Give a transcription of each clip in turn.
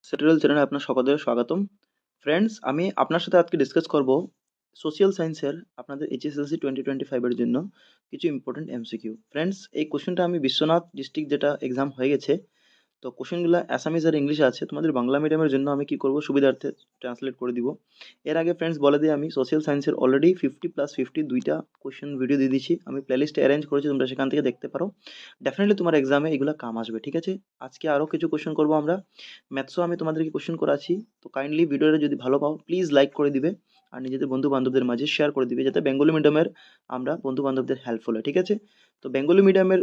Tutorial চ্যানেলে আপনার সকলের স্বাগতম। ফ্রেন্ডস, আমি আপনার সাথে আজকে ডিসকাস করব সোশ্যাল সায়েন্সের আপনাদের এইচএসএলসি 2025 এর জন্য কিছু ইম্পর্টেন্ট এমসিকিউ। ফ্রেন্ডস, এই কোশ্চেনটা আমি বিশ্বনাথ ডিস্ট্রিক্ট যেটা এক্সাম হয়ে গেছে, তো কোশ্চেনগুলো অ্যাসামিজ আর ইংলিশে আছে। তোমাদের বাংলা মিডিয়ামের জন্য আমি কি করব, সুবিধার্থে ট্রান্সলেট করে দিব। এর আগে ফ্রেন্ডস বলে দিই, আমি সোশ্যাল সায়েন্সের অলরেডি 50+50 দুইটা কোশ্চেন ভিডিও দিয়ে দিচ্ছি। আমি প্লেলিস্টে অ্যারেঞ্জ করেছি, তোমরা সেখান থেকে দেখতে পারো। ডেফিনেটলি তোমার এক্সামে এগুলো কাম আসবে, ঠিক আছে? আজকে আরও কিছু কোশ্চেন করবো আমরা। ম্যাথসও আমি তোমাদেরকে কোশ্চেন করাচ্ছি। তো কাইন্ডলি ভিডিওটা যদি ভালো পাও প্লিজ লাইক করে দিবে, আর নিজেদের বন্ধু বান্ধবদের মাঝে শেয়ার করে দিবে, যাতে বেঙ্গলি মিডিয়ামের আমরা বন্ধু বান্ধবদের হেল্পফুল হয়, ঠিক আছে? তো বেঙ্গলি মিডিয়ামের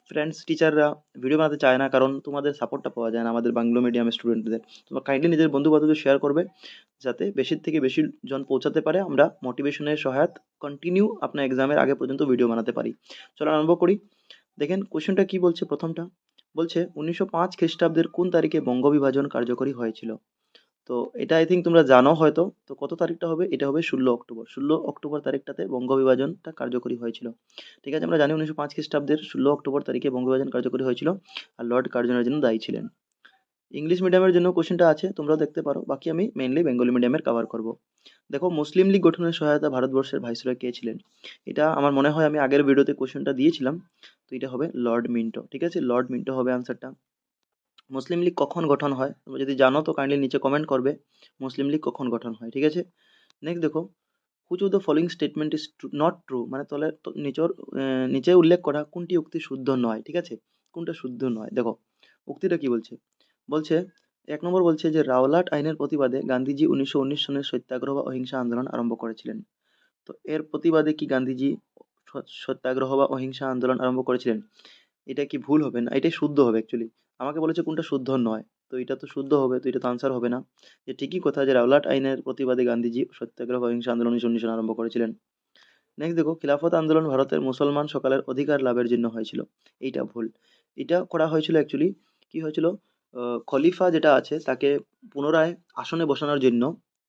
ফ্রেন্ডস টিচাররা ভিডিও বানাতে চায় না, কারণ তোমাদের সাপোর্টটা পাওয়া যায় না আমাদের বাংলা মিডিয়ামের স্টুডেন্টদের। তোমরা কাইন্ডলি নিজের বন্ধু বান্ধবদের শেয়ার করবে, যাতে বেশির থেকে বেশি জন পৌঁছাতে পারে, আমরা মোটিভেশনের সহায়ত কন্টিনিউ আপনার এক্সামের আগে পর্যন্ত ভিডিও বানাতে পারি। চলো আরম্ভ করি। দেখেন কোশ্চেনটা কি বলছে। প্রথমটা বলছে 1905 খ্রিস্টাব্দের কোন তারিখে বঙ্গবিভাজন কার্যকরী হয়েছিল? তো এটা আই থিঙ্ক তোমরা জানো হয়তো। তো কত তারিখটা হবে? এটা হবে 16 অক্টোবর। 16 অক্টোবর তারিখটাতে বঙ্গবিভাজনটা কার্যকরী হয়েছিল। ঠিক আছে, আমরা জানি 1905 খ্রিস্টাব্দের 16 অক্টোবর তারিখে বঙ্গবিভাজন কার্যকরী হয়েছিল, আর লর্ড কার্জনের জন্য দায়ী ছিলেন। ইংলিশ মিডিয়ামের জন্য কোশ্চেনটা আছে, তোমরাও দেখতে পারো। বাকি আমি মেইনলি বেঙ্গলি মিডিয়ামের কভার করব। দেখো, মুসলিম লীগ গঠনের সহায়তা ভারতবর্ষের ভাইসরয় কে ছিলেন? এটা আমার মনে হয় আমি আগের ভিডিওতে কোশ্চেনটা দিয়েছিলাম। তো এটা হবে লর্ড মিন্টো, ঠিক আছে? লর্ড মিন্টো হবে আনসারটা। মুসলিম লীগ কখন গঠন হয়? তোমরা যদি জানো তো কাইন্ডলি নিচে কমেন্ট করবে মুসলিম লীগ কখন গঠন হয়, ঠিক আছে? নেক্সট দেখো, which of the following statement is not true, মানে তলে নিচে উল্লেখ করা কোনটি উক্তি শুদ্ধ নয়, ঠিক আছে? কোনটা শুদ্ধ নয় দেখো, উক্তিটা কি বলছে। বলছে, 1 নম্বর বলছে যে রাওলাট আইনের প্রতিবাদে গান্ধীজি 1919 সনের সত্যাগ্রহ বা অহিংসা আন্দোলন আরম্ভ করেছিলেন। তো এর প্রতিবাদে কি গান্ধীজি সত্যাগ্রহ বা অহিংসা আন্দোলন আরম্ভ করেছিলেন? এটা কি ভুল হবে না? এটাই শুদ্ধ হবে অ্যাকচুয়ালি। আমাকে বলেছে কোনটা শুদ্ধ নয়, তো এটা তো শুদ্ধ হবে, তো এটা তো আনসার হবে না। যে ঠিকই কথা যে রাওলাট আইনের প্রতিবাদে গান্ধীজি সত্যাগ্রহ বা অহিংসা আন্দোলন 1919 আরম্ভ করেছিলেন। নেক্সট দেখো, খিলাফত আন্দোলন ভারতের মুসলমান সকালের অধিকার লাভের জন্য হয়েছিল। এইটা ভুল। এটা করা হয়েছিল অ্যাকচুয়ালি, কি হয়েছিল, খলিফা যেটা আছে তাকে পুনরায় আসনে বসানোর জন্য,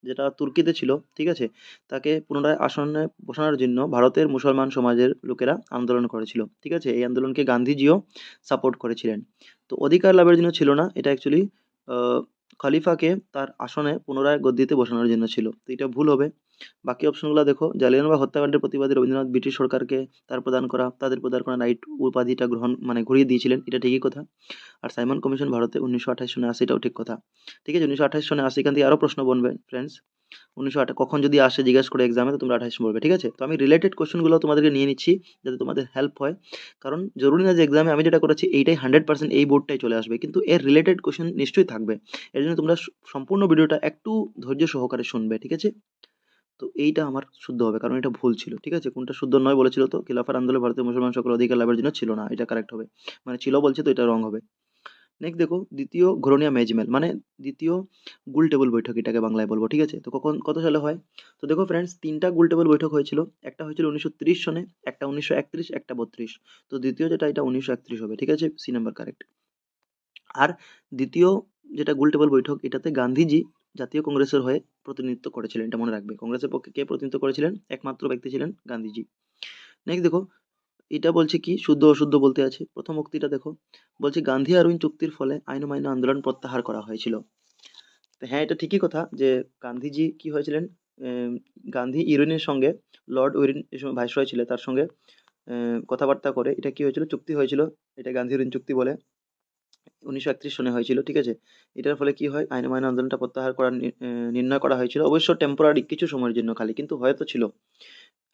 যেটা তুর্কিতে ছিল, ঠিক আছে? তাকে পুনরায় আসনে বসানোর জন্য ভারতের মুসলমান সমাজের লোকেরা আন্দোলন করেছিল, ঠিক আছে? এই আন্দোলনকে গান্ধীজিও সাপোর্ট করেছিলেন। তো অধিকার লাভের জন্য ছিল না, এটা অ্যাকচুয়ালি খলিফাকে তার আসনে পুনরায় গদ্দিতে বসানোর জন্য ছিল, তো এটা ভুল হবে। বাকি অপশনগুলো দেখো, জালিয়ানওয়ালা হত্যাকাণ্ডের প্রতিবাদে রবীন্দ্রনাথ ব্রিটিশ সরকারকে তাদের প্রদান করা নাইট উপাধিটা গ্রহণ মানে ঘুরিয়ে দিয়েছিলেন, এটা ঠিকই কথা। আর সাইমন কমিশন ভারতে 1928 সনে আসে, এটাও ঠিক কথা। ঠিক আছে, 1928 সনে আসে। এখান থেকে আরো প্রশ্ন বনবে ফ্রেন্ডস। 1928 কখন যদি আসে জিজ্ঞাসা করে এক্সামে, তো তোমরা 28 বলবে, ঠিক আছে? তো আমি রিলেটেড কোশ্চেনগুলো তোমাদেরকে নিয়ে নিচ্ছি, যাতে তোমাদের হেল্প হয়। কারণ জরুরি না যে এক্সামে আমি যেটা করেছি এইটাই 100% এই বোর্ডটাই চলে আসবে, কিন্তু এর রিলেটেড কোশ্চেন নিশ্চয়ই থাকবে। এর জন্য তোমরা সম্পূর্ণ ভিডিওটা একটু ধৈর্য সহকারে শুনবে, ঠিক আছে? তো এইটা আমার শুদ্ধ হবে, কারণ এটা ভুল ছিল, ঠিক আছে? কোনটা শুদ্ধ নয় বলেছিল, তো খিলাফত আন্দোলন ভারতীয় মুসলমান সকল অধিকার লাভের জন্য ছিল না, এটা কারেক্ট হবে। মানে ছিল বলছে, তো এটা রং হবে। নেক্সট দেখো, দ্বিতীয় ঘূর্ণিয়া মেজমেল মানে দ্বিতীয় গোল টেবিল বৈঠক, এটাকে বাংলায় বলবো, ঠিক আছে? তো কখন কত সালে হয়? তো দেখো ফ্রেন্ডস, তিনটা গোল টেবিল বৈঠক হয়েছিল। একটা হয়েছিল 1930 সনে, একটা 1931, একটা 32। তো দ্বিতীয় যেটা, এটা 1931 হবে, ঠিক আছে? C number correct. আর দ্বিতীয় যেটা গোল টেবিল বৈঠক, এটাতে গান্ধীজি জাতীয় কংগ্রেসের হয়ে প্রতিনিধিত্ব করেছিলেন, এটা মনে রাখবে। কংগ্রেসের পক্ষে কে প্রতিনিধিত্ব করেছিলেন? একমাত্র ব্যক্তি ছিলেন গান্ধীজি। নেক্সট দেখো, এটা বলছে কি শুদ্ধ অশুদ্ধ বলতে আছে। প্রথম উক্তিটা দেখো, বলছে গান্ধী আরউইন চুক্তির ফলে আইন অমান্য আন্দোলন প্রত্যাহার করা হয়েছিল। তো হ্যাঁ, এটা ঠিকই কথা যে গান্ধীজি কি হয়েছিলেন, আহ, গান্ধী ইউরেনের সঙ্গে, লর্ড উইরেন এই সময় ভাইসরয় ছিলেন, তার সঙ্গে কথাবার্তা করে এটা কি হয়েছিল, চুক্তি হয়েছিল। এটা গান্ধী ইউরেন চুক্তি বলে, 1931 সনে হয়েছিল, ঠিক আছে? এটার ফলে কি হয়, আইন অমান্য আন্দোলনটা প্রত্যাহার করার নির্ণয় করা হয়েছিল, অবশ্য টেম্পোরারি কিছু সময়ের জন্য খালি, কিন্তু হয়তো ছিল।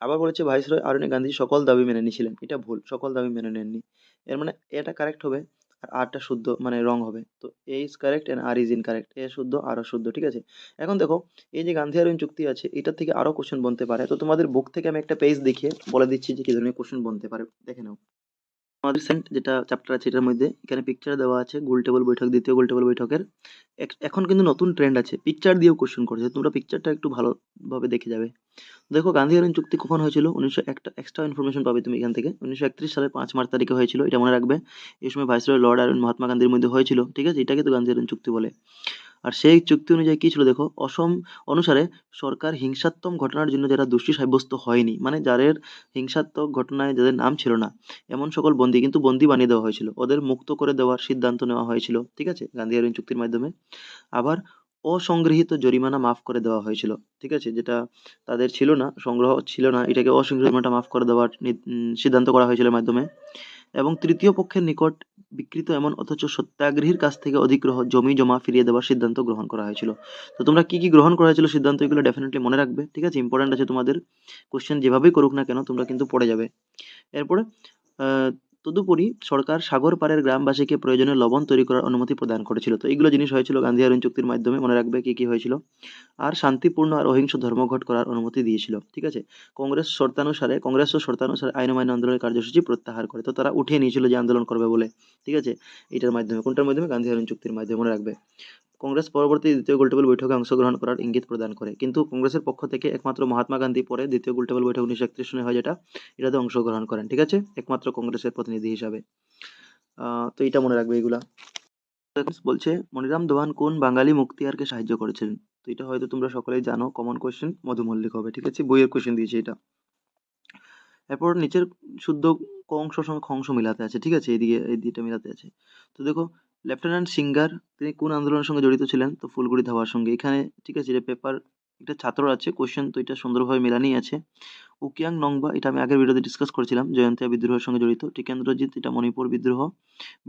আবার বলেছে ভাইসরয় আরনে গান্ধী সকল দাবি মেনে নিয়েছিলেন, এটা ভুল, সকল দাবি মেনে নেননি। এর মানে এটা কারেক্ট হবে, আর আরটা শুদ্ধ মানে রং হবে। তো A is correct and R is incorrect, A শুদ্ধ আর অশুদ্ধ, ঠিক আছে? এখন দেখো, এই যে গান্ধী আরউইন চুক্তি আছে, এটা থেকে আরো কোশ্চেন বনতে পারে। তো তোমাদের বুক থেকে আমি একটা পেজ দেখিয়ে বলে দিচ্ছি যে কি ধরনের কোশ্চেন বনতে পারে, দেখে নাও। আমাদের রিসেন্ট যেটা চ্যাপ্টার আছে এটার মধ্যে এখানে পিকচার দেওয়া আছে, গোল টেবিল বৈঠক, দ্বিতীয় গোল টেবিল বৈঠকের। এখন কিন্তু নতুন ট্রেন্ড আছে, পিকচার দিয়েও কোশ্চেন করছে, তোমরা পিকচারটা একটু ভালোভাবে দেখে যাবে। দেখো, গান্ধী আরউইন চুক্তি কখন হয়েছিল? 1900, একটা এক্সট্রা ইনফরমেশন পাবে তুমি এখান থেকে। 1931 সালের 5 মার্চ তারিখে হয়েছিল, এটা মনে রাখবে। এই সময় ভাইসরয় লর্ড আরউইন মহাত্মা গান্ধীর মধ্যে হয়েছিল, ঠিক আছে? এটাকে তো গান্ধী আরউইন চুক্তি বলে। আর সেই চুক্তি অনুযায়ী কি ছিল দেখো, অসম অনুসারে সরকার হিংসাত্মক ঘটনার জন্য যারা দোষী সাব্যস্ত হয়নি, মানে যাদের হিংসাত্মক ঘটনায় যাদের নাম ছিল না, এমন সকল বন্দী কিন্তু বন্দী বানিয়ে দেওয়া হয়েছিল, ওদের মুক্ত করে দেওয়ার সিদ্ধান্ত নেওয়া হয়েছিল, ঠিক আছে, গান্ধী আরউইন চুক্তির মাধ্যমে। আবার অসংগৃহীত জরিমানা মাফ করে দেওয়া হয়েছিল, ঠিক আছে, যেটা তাদের ছিল না, সংগ্রহ ছিল না, এটাকে অসংগৃহীত জরিমানাটা মাফ করে দেওয়ার সিদ্ধান্ত করা হয়েছিল এর মাধ্যমে। এবং তৃতীয় পক্ষের নিকট বিকৃত এমন অথচ সত্যাগ্রহীর কাছ থেকে অধিগ্রহ জমি জমা ফিরিয়ে দেওয়ার সিদ্ধান্ত গ্রহণ করা হয়েছিল। তো তোমরা কি কি গ্রহণ করা হয়েছিল সিদ্ধান্ত, এগুলো ডেফিনেটলি মনে রাখবে, ঠিক আছে, ইম্পর্টেন্ট আছে তোমাদের, কোশ্চেন যেভাবেই করুক না কেন তোমরা কিন্তু পড়ে যাবে। এরপরে আহ, তদুপরি সরকার সাগর পাড়ের গ্রামবাসীকে প্রয়োজনে লবণ তৈরি করার অনুমতি প্রদান করেছিল। তো এইগুলো জিনিস হয়েছিল গান্ধী আরউইন চুক্তির মাধ্যমে, মনে রাখবে কি কি হয়েছিল। আর শান্তিপূর্ণ আর অহিংস ধর্মঘট করার অনুমতি দিয়েছিল, ঠিক আছে। কংগ্রেস ও শর্তানুসারে আইন অমান্য আন্দোলনের কার্যসূচি প্রত্যাহার করে, তো তারা উঠিয়ে নিয়েছিল যে আন্দোলন করবে বলে, ঠিক আছে। এটার মাধ্যমে, কোনটার মাধ্যমে, গান্ধী আরউইন চুক্তির মাধ্যমে, মনে রাখবে। কংগ্রেস পরবর্তী দ্বিতীয় গোলটেবিল বৈঠকে অংশগ্রহণ করার ইঙ্গিত প্রদান করে, কিন্তু কংগ্রেসের পক্ষ থেকে একমাত্র মহাত্মা গান্ধী পরে দ্বিতীয় গোলটেবিল বৈঠক 1931 সনে হয়, যেটা এটাতে অংশগ্রহণ করেন, ঠিক আছে, একমাত্র কংগ্রেসের প্রতিনিধি হিসাবে। তো এটা মনে রাখবে এগুলা। বলছে মনিরাম দেওয়ান কোন বাঙালি মুক্তিয়ারকে সাহায্য করেছিলেন। তো এটা হয়তো তোমরা সকলেই জানো, কমন কোয়েশ্চেন, মধু মল্লিক হবে, ঠিক আছে, বইয়ের কোয়েশ্চেন দিয়েছে এটা। এরপর নিচের শুদ্ধ ক অংশের সঙ্গে খ অংশ মিলাতে আছে, ঠিক আছে, এইদিকে এই দুইটা মিলাতে আছে। তো দেখো, লেফটেন্যান্ট সিঙ্গার তিনি কোন আন্দোলনের সঙ্গে জড়িত ছিলেন, তো ফুলগুড়ি ধাওয়ার সঙ্গে, এখানে, ঠিক আছে, এটা পেপার, একটা ছাত্র আছে কোয়েশ্চেন, তো এটা সুন্দরভাবে মেলানি আছে। উকিয়াং নংবা, এটা আমি আগের ভিডিওতে ডিসকাস করেছিলাম, জয়ন্তিয়া বিদ্রোহের সঙ্গে জড়িত। টিকেন্দ্রজিৎ, এটা মণিপুর বিদ্রোহ,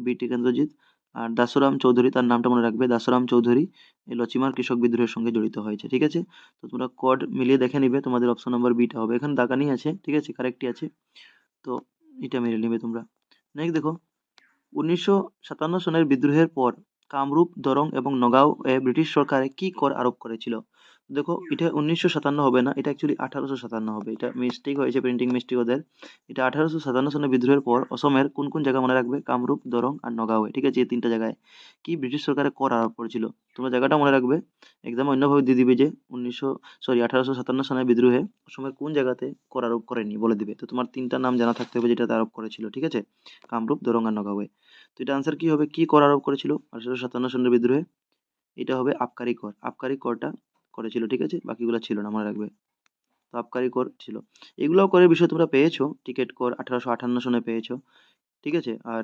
বি টিকেন্দ্রজিৎ। আর দাসুরাম চৌধুরী, তার নামটা মনে রাখবে, দাসুরাম চৌধুরী, এই লচিমার কৃষক বিদ্রোহের সঙ্গে জড়িত হয়েছে, ঠিক আছে। তো তোমরা কোড মিলিয়ে দেখে নিবে, তোমাদের অপশন নাম্বার বিটা হবে, এখানে দাগানি আছে, ঠিক আছে, কারেক্টই আছে। তো এটা মিলিয়ে নিবে তোমরা। নেক্সট দেখো, 1957 সনের বিদ্রোহের পর কামরূপ, দরং এবং নগাঁও এ ব্রিটিশ সরকারে কি কর আরোপ করেছিল। দেখো, এটা 1957 হবে না, এটা অ্যাকচুয়ালি 1857 হবে, এটা মিস্টেক হয়েছে, প্রিন্টিং মিস্টেক ওদের। এটা 1857 সনের বিদ্রোহের পর অসমের কোন কোন জায়গা মনে রাখবে, কামরূপ, দরং আর নগাঁওয়ে, ঠিক আছে, এই তিনটা জায়গায় কি ব্রিটিশ সরকারের কর আরোপ করেছিল। তোমরা জায়গাটা মনে রাখবে, এক্সাম অন্যভাবে দিয়ে দিবে যে 1857 সনের বিদ্রোহে অসমের কোন জায়গাতে কর আরোপ করেনি বলে দিবে। তো তোমার তিনটা নাম জানা থাকতে হবে যেটাতে আরোপ করেছিল, ঠিক আছে, কামরূপ, দরং আর নগাঁওয়ে। তো এটা আনসার কি হবে, কি কর আরোপ করেছিল 1857 সনের বিদ্রোহে, এটা হবে আবকারি কর, আবকারি করটা করেছিল, ঠিক আছে, বাকিগুলো ছিল না, মনে রাখবে। তো আবকারি কর ছিল। এগুলোও করের বিষয় তোমরা পেয়েছো, টিকিট কর 1858 সনে পেয়েছো, ঠিক আছে। আর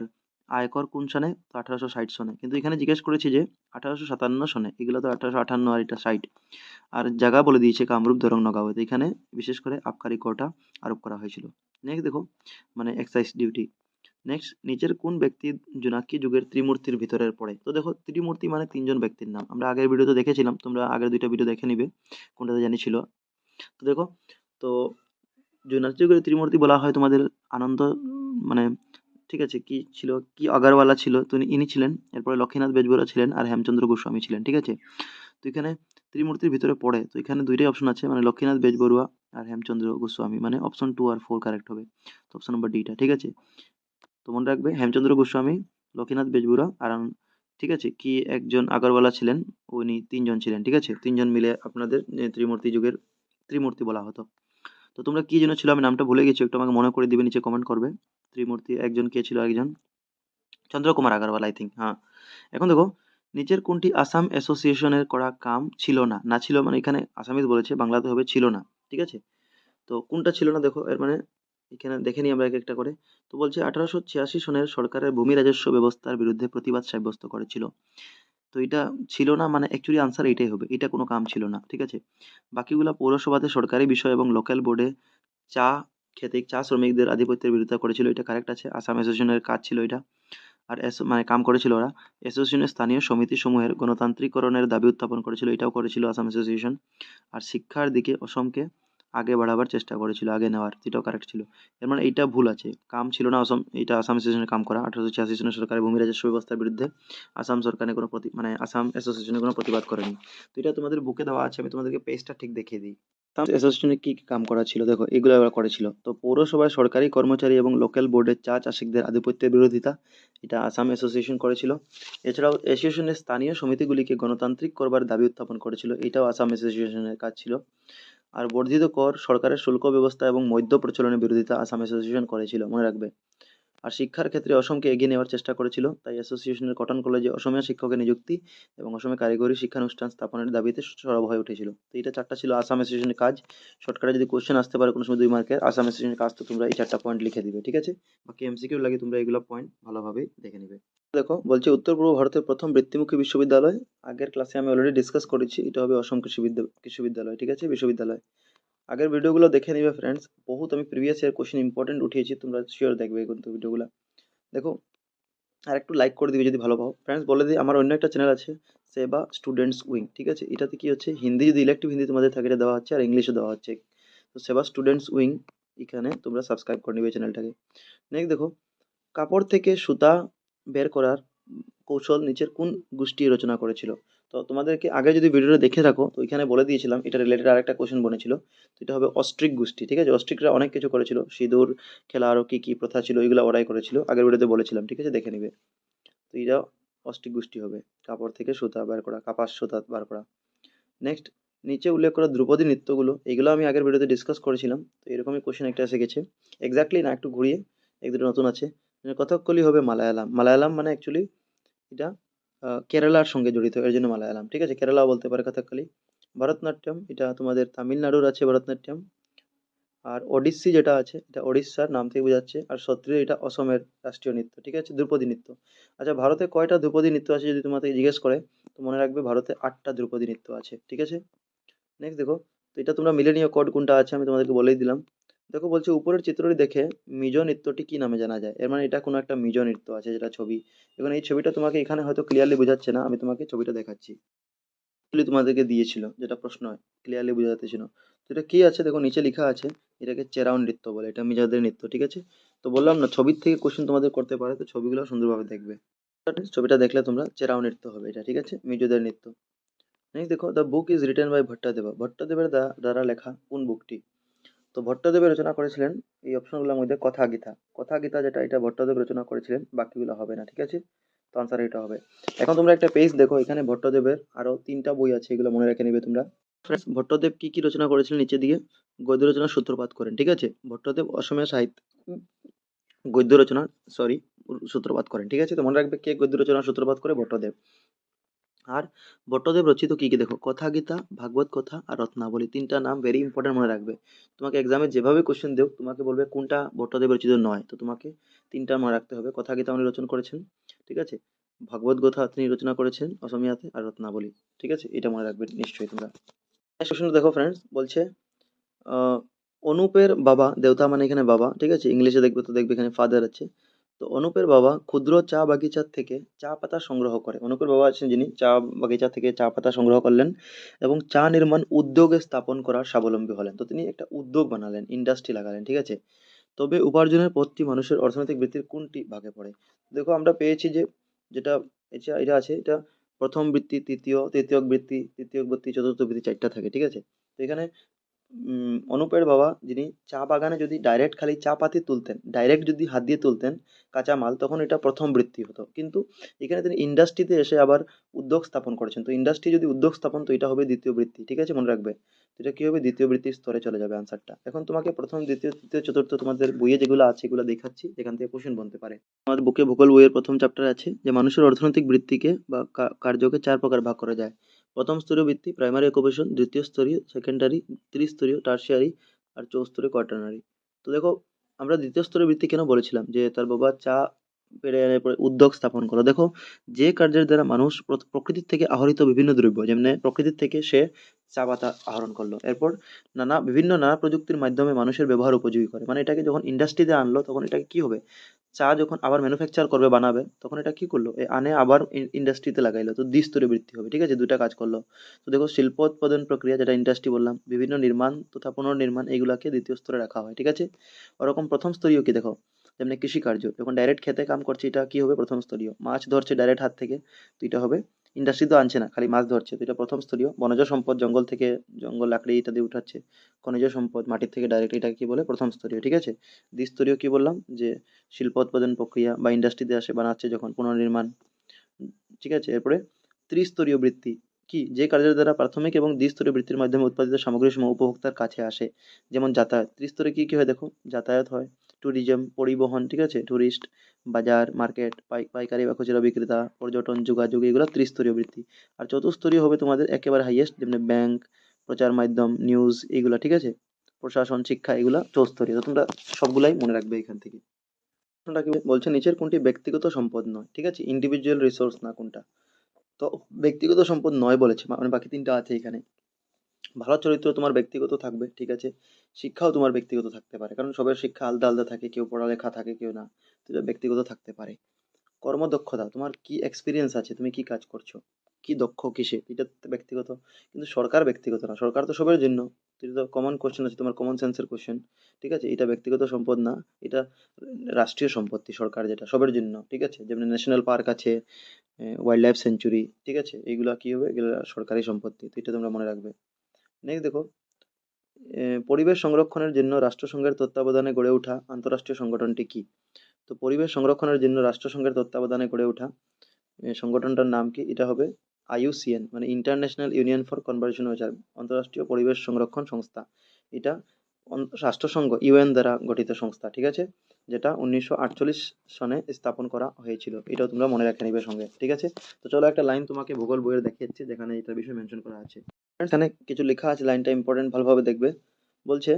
আয়কর কোন সনে, তো 1860 সনে, কিন্তু এখানে জিজ্ঞেস করেছি যে 1857 সনে, এগুলো তো 1858 আর এটা 60। আর জায়গা বলে দিয়েছে কামরূপ, দরং, নগাঁও, তো এখানে বিশেষ করে আবকারি করটা আরোপ করা হয়েছিল। নেক্সট দেখো, মানে এক্সাইজ ডিউটি। নেক্সট, নিচের কোন ব্যক্তি জোনাকি যুগের ত্রিমূর্তির ভিতরের পড়ে। তো দেখো, ত্রিমূর্তি মানে তিনজন ব্যক্তির নাম, আমরা আগের ভিডিওতে দেখেছিলাম, তোমরা আগের দুইটা ভিডিও দেখে নিবে কোনটাতে জানি ছিল। তো দেখো, তো জোনাকি যুগের ত্রিমূর্তি বলা হয় তোমাদের আনন্দ, মানে, ঠিক আছে, কি ছিল, কি আগারওয়ালা ছিল, তো ইনি ছিলেন, এরপরে লক্ষ্মীনাথ বেজবরা ছিলেন, আর হেমচন্দ্র গোস্বামী ছিলেন, ঠিক আছে। তো এখানে ত্রিমূর্তির ভিতরে পড়ে, তো এখানে দুইটাই অপশন আছে, মানে লক্ষ্মীনাথ বেজবরুয়া আর হেমচন্দ্র গোস্বামী, মানে অপশন 2 আর 4 কারেক্ট হবে। তো অপশন নাম্বার ডিটা, ঠিক আছে। তো মনে রাখবে হেমচন্দ্র গোস্বামী, লক্ষ্মীনাথ বেজবুরা আর ঠিক আছে, কি একজন আগরওয়ালা ছিলেন, উনি তিনজন ছিলেন, ঠিক আছে, তিনজন মিলে আপনাদের ত্রিমূর্তি যুগের ত্রিমূর্তি বলা হতো। তো তোমরা কি যেন ছিল, আমি নামটা ভুলে গেছি, একটু আমাকে মনে করে দিবে, নিচে কমেন্ট করবে। ত্রিমূর্তি একজন কে ছিল, একজন চন্দ্রকুমার আগরওয়াল, আই থিঙ্ক, হ্যাঁ। এখন দেখো, নিচের কোনটি আসাম অ্যাসোসিয়েশনের করা কাম ছিল না, না ছিল মানে এখানে আসামিজ বলেছে, বাংলাতে হবে ছিল না, ঠিক আছে। তো কোনটা ছিল না দেখো, এর মানে এখানে দেখে নিই আমরা এক একটা করে। তো বলছে 1886 সনের সরকারের ভূমি রাজস্ব ব্যবস্থার বিরুদ্ধে প্রতিবাদ সাব্যস্ত করেছিল। তো এটা ছিল না, মানে অ্যাকচুয়ালি আনসার এইটাই হবে, এটা কোনো কাম ছিল না, ঠিক আছে। বাকিগুলা পৌরসভাতে সরকারি বিষয় এবং লোকাল বোর্ডে চা খেতে চা শ্রমিকদের আধিপত্যের বিরোধিতা করেছিল, এটা কারেক্ট আছে, আসাম অ্যাসোসিয়েশনের কাজ ছিল এটা। আর মানে কাম করেছিল ওরা। অ্যাসোসিয়েশনের স্থানীয় সমিতি সমূহের গণতান্ত্রিকরণের দাবি উত্থাপন করেছিল, এটাও করেছিল আসাম অ্যাসোসিয়েশন। আর শিক্ষার দিকে অসমকে আগে বাড়াবার চেষ্টা করেছিল, আগে নেওয়ার, যেটাও কারেক্ট ছিল। এর মানে এইটা ভুল আছে, কাম ছিল না অসম, এটা আসাম অ্যাসোসিয়েশনের কাম করা। 1886 সনের সরকারের ভূমি রাজস্ব ব্যবস্থার বিরুদ্ধে আসাম সরকারের কোনো মানে আসাম অ্যাসোসিয়েশনের কোনো প্রতিবাদ করেনি। তো এটা তোমাদের বুকে দেওয়া আছে, আমি তোমাদেরকে পেজটা ঠিক দেখিয়ে দিই। অ্যাসোসিয়েশনে কি কি কাম করা ছিল দেখো, এগুলো ওরা করেছিল। তো পৌরসভায় সরকারি কর্মচারী এবং লোকাল বোর্ডের চা চাষিকদের আধিপত্যের বিরোধিতা, এটা আসাম অ্যাসোসিয়েশন করেছিল। এছাড়াও অ্যাসোসিয়েশনের স্থানীয় সমিতিগুলিকে গণতান্ত্রিক করবার দাবি উত্থাপন করেছিল, এটাও আসাম অ্যাসোসিয়েশনের কাজ ছিল। আর বর্ধিত কর, সরকারের শুল্ক ব্যবস্থা এবং মদ্য প্রচলনের বিরোধিতা আসাম অ্যাসোসিয়েশন করেছিল, মনে রাখবে। আর শিক্ষার ক্ষেত্রে অসমকে এগিয়ে নেওয়ার চেষ্টা করেছিল, তাই অ্যাসোসিয়েশনের কটন কলেজে অসমীয়া শিক্ষকের নিযুক্তি এবং অসমে কারিগরি শিক্ষানুষ্ঠান স্থাপনের দাবিতে সরব হয়ে উঠেছিল। তো এটা 4টা ছিল আসাম অ্যাসোসিয়েশনের কাজ। শর্টকাটে যদি কোশ্চেন আসতে পারে কোনো সময় 2 মার্কের আসাম অ্যাসোসিয়েশনের কাজ, তো তোমরা এই 4টা পয়েন্ট লিখে দিবে, ঠিক আছে? বাকি এমসিকিউ লাগে তোমরা এগুলো পয়েন্ট ভালোভাবে দেখে নিবে। দেখো বলছে উত্তর পূর্ব ভারতের প্রথম বৃত্তিমুখী বিশ্ববিদ্যালয়, আগের ক্লাসে আমি অলরেডি ডিসকাস করেছি, এটা হবে অসম কৃষি বিদ্যালয়, ঠিক আছে, বিশ্ববিদ্যালয়। আগের ভিডিওগুলো দেখে নিবে ফ্রেন্ডস, বহুত আমি প্রিভিয়াস ইয়ার কোশ্চেন ইম্পর্টেন্ট উঠিয়েছি, তোমরা শিওর দেখবে কিন্তু ভিডিওগুলো। দেখো আর একটু লাইক করে দিবে যদি ভালো পাও। ফ্রেন্ডস বলে দিই, আমার অন্য একটা চ্যানেল আছে, সেবা স্টুডেন্টস উইং, ঠিক আছে? এটাতে কি হচ্ছে, হিন্দি যদি ইলেক্টিভ হিন্দি তোমাদের থাকে এটা দেওয়া হচ্ছে, আর ইংলিশও দেওয়া হচ্ছে। তো সেবা স্টুডেন্টস উইং, এখানে তোমরা সাবস্ক্রাইব করে নিবে চ্যানেলটাকে। নেক্সট দেখো, কাপড় থেকে সুতা বের করার কৌশল নিচের কোন গোষ্ঠী রচনা করেছিল? তো তোমাদেরকে আগে যদি ভিডিওটা দেখে রাখো, তো এখানে বলে দিয়েছিলাম এটা রিলেটেড আরেকটা কোশ্চেন বনেছিল। তো এটা হবে অস্ট্রিক গোষ্ঠী, ঠিক আছে? অস্ট্রিকরা অনেক কিছু করেছিল, সিঁদুর খেলা আরো কি কি প্রথা ছিল ওইগুলো ওরাই করেছিল, আগের ভিডিওতে বলেছিলাম, ঠিক আছে? দেখে নিবে। তো এটা অস্ট্রিক গোষ্ঠী হবে, কাপড় থেকে সুতা বার করা, কাপাস সুতা বার করা। নেক্সট, নিচে উল্লেখ করা ধ্রুপদী নৃত্যগুলো, এগুলো আমি আগের ভিডিওতে ডিসকাস করেছিলাম, তো এরকমই কোশ্চেন একটা এসে গেছে। এক্স্যাক্টলি না, একটু ঘুরিয়ে, এক দুটো নতুন আছে। কথাকলি হবে মালায়ালাম, মালায়ালাম মানে অ্যাকচুয়ালি এটা কেরালার সঙ্গে জড়িত, এর জন্য মালায়ালাম, ঠিক আছে? কেরালাও বলতে পারে কথাকলি। ভরতনাট্যম, এটা তোমাদের তামিলনাড়ুর আছে ভরতনাট্যম। আর ওডিসি যেটা আছে এটা ওড়িশার নাম থেকে বোঝাচ্ছে, আর সত্রিয় এটা অসমের রাষ্ট্রীয় নৃত্য, ঠিক আছে? ধ্রুপদী নৃত্য। আচ্ছা, ভারতে কয়টা ধ্রুপদী নৃত্য আছে যদি তোমাকে জিজ্ঞেস করে, তো মনে রাখবে ভারতে 8টা ধ্রুপদী নৃত্য আছে, ঠিক আছে? নেক্সট দেখো, তো এটা তোমরা মিলে নিও কোড কোনটা আছে, আমি তোমাদেরকে বলেই দিলাম। দেখো বলছে উপরের চিত্রটি দেখে মিজো নৃত্যটি কি নামে জানা যায়? এর মানে এটা কোনো একটা মিজো নৃত্য আছে যেটা ছবি। এবং এই ছবিটা তোমাকে এখানে হয়তো ক্লিয়ারলি বোঝাচ্ছে না, আমি তোমাকে ছবিটা দেখাচ্ছি। Actually তোমাদেরকে দিয়েছিল যেটা প্রশ্ন হয়, ক্লিয়ারলি বোঝা যাচ্ছে না। তো এটা কি আছে দেখো, নিচে লেখা আছে এটাকে চেরাউন নৃত্য বলে, এটা মিজোদের নৃত্য, ঠিক আছে? তো বললাম না ছবির থেকে কোশ্চেন তোমাদের করতে পারে, তো ছবিগুলো সুন্দরভাবে দেখবে। ছবিটা দেখলে তোমরা চেরাও নৃত্য হবে এটা, ঠিক আছে? মিজোদের নৃত্য। নেক্সট দেখো, the book is written by Bhattadeva, ভট্টদেবের দ্বারা লেখা কোন বুকটি? তো ভট্টদেব রচনা করেছিলেন এই অপশনগুলোর মধ্যে কথা গীতা, কথা গীতা যেটা এটা ভট্টদেব রচনা করেছিলেন, বাকিগুলো হবে না, ঠিক আছে? তো আনসার এটা হবে। এখন তোমরা একটা পেজ দেখো, এখানে ভট্টদেবের আরো 3টা বই আছে, এগুলো মনে রেখে নিবে তোমরা। Friends, ভট্টদেব কি কি রচনা করেছিলেন নিচে দিকে গদ্য রচনার সূত্রপাত করেন, ঠিক আছে? ভট্টদেব অসমীয়া সাহিত্য গদ্য রচনার, সরি, সূত্রপাত করেন, ঠিক আছে? তো মনে রাখবে কে গদ্য রচনার সূত্রপাত করে, ভট্টদেব। আর ভট্টদেব রচিত কি কি দেখো, কথা গীতা, ভাগবত কথা আর রত্নাবলী, 3টা নাম ভেরি ইম্পর্টেন্ট মনে রাখবে। তোমাকে এক্সামে যেভাবে কোশ্চেন দেও তোমাকে বলবে কোনটা ভট্টদেব রচিত নয়, তো তোমাকে 3টা মনে রাখতে হবে। কথা গীতা উনি রচনা করেছেন, ঠিক আছে? ভাগবত কথা তিনি রচনা করেছেন অসমীয়াতে, আর রত্নাবলী, ঠিক আছে? এটা মনে রাখবে নিশ্চয়ই তোমরা। নেক্সট কোশ্চেন দেখো ফ্রেন্ডস, বলছে আহ, অনুপের বাবা, দেবতা মানে এখানে বাবা, ঠিক আছে? ইংলিশে দেখবে তো দেখবে এখানে ফাদার আছে। তো অনুপের বাবা ক্ষুদ্র চা বাগিচা থেকে চা পাতা সংগ্রহ করে, অনুপের বাবা আছেন যিনি চা বাগিচা থেকে চা পাতা সংগ্রহ করলেন এবং চা নির্মাণ উদ্যোগে স্থাপন করার স্বাবলম্বী হলেন। তো তিনি একটা উদ্যোগ বানালেন, ইন্ডাস্ট্রি লাগালেন, ঠিক আছে? তবে উপার্জনের পথটি মানুষের অর্থনৈতিক বৃত্তির কোনটি ভাগে পড়ে? দেখো আমরা পেয়েছি যে যেটা এটা এটা আছে, এটা প্রথম বৃত্তি, তৃতীয় বৃত্তি, তৃতীয় বৃত্তি, চতুর্থ বৃত্তি, 4টা থাকে, ঠিক আছে? তো এখানে অনুপের বাবা যিনি চা বাগানে যদি ডাইরেক্ট খালি চা পাতি তুলতেন, ডাইরেক্ট যদি হাত দিয়ে তুলতেন কাঁচা মাল, তখন এটা প্রথম বৃত্তি হতো। কিন্তু এখানে তিনি ইন্ডাস্ট্রিতে এসে আবার উদ্যোগ স্থাপন করেছেন, তো ইন্ডাস্ট্রি যদি উদ্যোগ স্থাপন, তো এটা হবে দ্বিতীয় বৃত্তি, ঠিক আছে? মনে রাখবে। তো এটা কি হবে, দ্বিতীয় বৃত্তির স্তরে চলে যাবে আনসারটা। এখন তোমাকে প্রথম, দ্বিতীয়, তৃতীয়, চতুর্থ তোমাদের বইয়ে যেগুলো আছে এগুলো দেখাচ্ছি, যেখান থেকে কোশ্চেন বনতে পারে। আমাদের বুকে ভূগোল বইয়ের প্রথম চ্যাপ্টার আছে যে মানুষের অর্থনৈতিক বৃত্তিকে বা কার্যকে 4 প্রকার ভাগ করা যায়। প্রথম স্তরীয় বৃত্তি প্রাইমারি অকুপেশন, দ্বিতীয় স্তরীয় সেকেন্ডারি, ত্রিস্তরীয় টার্সিয়ারি, আর চৌস্তরীয় কোয়াটার্নারি। তো দেখো আমরা দ্বিতীয় স্তরের বৃত্তি কেন বলেছিলাম, যে তার বাবা চা পেড়ে এনে পরে উদ্যোগ স্থাপন করো। দেখো যে কার্যের দ্বারা মানুষ প্রকৃতির থেকে আহরিত বিভিন্ন দ্রব্য, যেমন প্রকৃতির থেকে সে চা পাতা আহরণ করলো, এরপর নানা প্রযুক্তির মাধ্যমে মানুষের ব্যবহার উপযোগী করে, মানে এটাকে যখন ইন্ডাস্ট্রিতে আনলো তখন এটাকে কি হবে, চা যখন আবার ম্যানুফ্যাকচার করবে বানাবে, তখন এটা কি করলো, আনে আবার ইন্ডাস্ট্রিতে লাগাইলো, তো দ্বিস্তরীয় বৃত্তি হবে, ঠিক আছে? 2টা কাজ করলো। তো দেখো শিল্প উৎপাদন প্রক্রিয়া যেটা ইন্ডাস্ট্রি বললাম, বিভিন্ন নির্মাণ তথা পুনর্নির্মাণ, এইগুলাকে দ্বিতীয় স্তরে রাখা হয়, ঠিক আছে? ওরকম প্রথম স্তরীয় কি দেখো, যেমন কৃষি কার্য যখন ডাইরেক্ট খেতে কাম করছে, এটা কি হবে, প্রথম স্তরীয়। মাছ ধরছে ডাইরেক্ট হাত থেকে, তো এটা হবে, ইন্ডাস্ট্রি তো আনছে না, খালি মাছ ধরছে, তো এটা প্রথম স্তরীয়। বনজ সম্পদ, জঙ্গল থেকে জঙ্গল লাকড়ি ইত্যাদি উঠাচ্ছে, খনিজ সম্পদ মাটির থেকে ডাইরেক্ট, এটা কি বলে, প্রথম স্তরীয়, ঠিক আছে? দ্বিস্তরীয় কি বললাম, যে শিল্প উৎপাদন প্রক্রিয়া বা ইন্ডাস্ট্রিতে আসে বানাচ্ছে যখন, পুনর্নির্মাণ, ঠিক আছে? এরপরে ত্রিস্তরীয় বৃত্তি কি, যে কার্যের দ্বারা প্রাথমিক এবং দ্বিস্তরীয় বৃত্তির মাধ্যমে উৎপাদিত সামগ্রী সমূহ উপভোক্তার কাছে আসে, যেমন যাতায়াত। ত্রিস্তরে কি কি হয় দেখো, যাতায়াত হয়, ট্যুরিজম পরিবহন, ঠিক আছে, টুরিস্ট, বাজার মার্কেট, পাইকারি বা খুচরা বিক্রেতা, পর্যটন, যোগাযোগ, এগুলো ত্রিস্তরীয় বৃত্তি। আর চতুস্তরীয় হবে তোমাদের একেবারে হাইয়েস্ট, যেমন ব্যাংক, প্রচার মাধ্যম, নিউজ, এইগুলা, ঠিক আছে, প্রশাসন, শিক্ষা, এগুলা চৌস্তরীয়। তো তোমরা সবগুলাই মনে রাখবে এখান থেকে। প্রশ্নটা কি বলছে, নিচের কোনটি ব্যক্তিগত সম্পদ নয়, ঠিক আছে, ইন্ডিভিজুয়াল রিসোর্স না কোনটা। তো ব্যক্তিগত সম্পদ নয় বলেছে, মানে বাকি তিনটা আছে এখানে। ভালো চরিত্র তোমার ব্যক্তিগত থাকবে, ঠিক আছে, শিক্ষাও তোমার ব্যক্তিগত থাকতে পারে, কারণ সবার শিক্ষা আলাদা আলাদা থাকে, কেউ পড়ালেখা থাকে কেউ না, তো এটা ব্যক্তিগত থাকতে পারে। কর্মদক্ষতা, তোমার কি এক্সপিরিয়েন্স আছে, তুমি কি কাজ করছো, কি দক্ষ কিসে, এটা তো ব্যক্তিগত। কিন্তু সরকার ব্যক্তিগত না, সরকার তো সবার জন্য। তো এটা তো কমন কোশ্চেন আছে, তোমার কমন সেন্সের কোশ্চেন, ঠিক আছে, এটা ব্যক্তিগত সম্পদ না, এটা রাষ্ট্রীয় সম্পত্তি, সরকার যেটা সবার জন্য, ঠিক আছে, যেমন ন্যাশনাল পার্ক আছে, ওয়াইল্ড লাইফ সেঞ্চুরি, ঠিক আছে, এইগুলা কি হবে, এগুলো সরকারি সম্পত্তি, তো এটা তোমরা মনে রাখবে। নেক্সট দেখো, পরিবেশ সংরক্ষণের জন্য রাষ্ট্রসংঘের তত্ত্বাবধানে গড়ে ওঠা আন্তঃরাষ্ট্রীয় সংগঠনটি কি। তো পরিবেশ সংরক্ষণের জন্য রাষ্ট্রসংঘের তত্ত্বাবধানে গড়ে ওঠা সংগঠনটার নাম কি, এটা হবে আইইউসিএন, মানে international union for conservation of nature, অন্তর্রাষ্ট্রীয় পরিবেশ সংরক্ষণ সংস্থা। এটা রাষ্ট্রসংঘ ইউএন দ্বারা গঠিত সংস্থা, ঠিক আছে, যেটা 1948 সনে স্থাপন করা হয়েছিল, এটাও তোমরা মনে রাখে নিবে সঙ্গে, ঠিক আছে। তো চলো একটা লাইন তোমাকে ভূগোল বইয়ের দেখিয়েছি, যেখানে এটার বিষয়ে মেনশন করা আছে। এখানে কিছু লেখা আছে, লাইনটা ইম্পর্টেন্ট, ভালোভাবে দেখবে। বলছে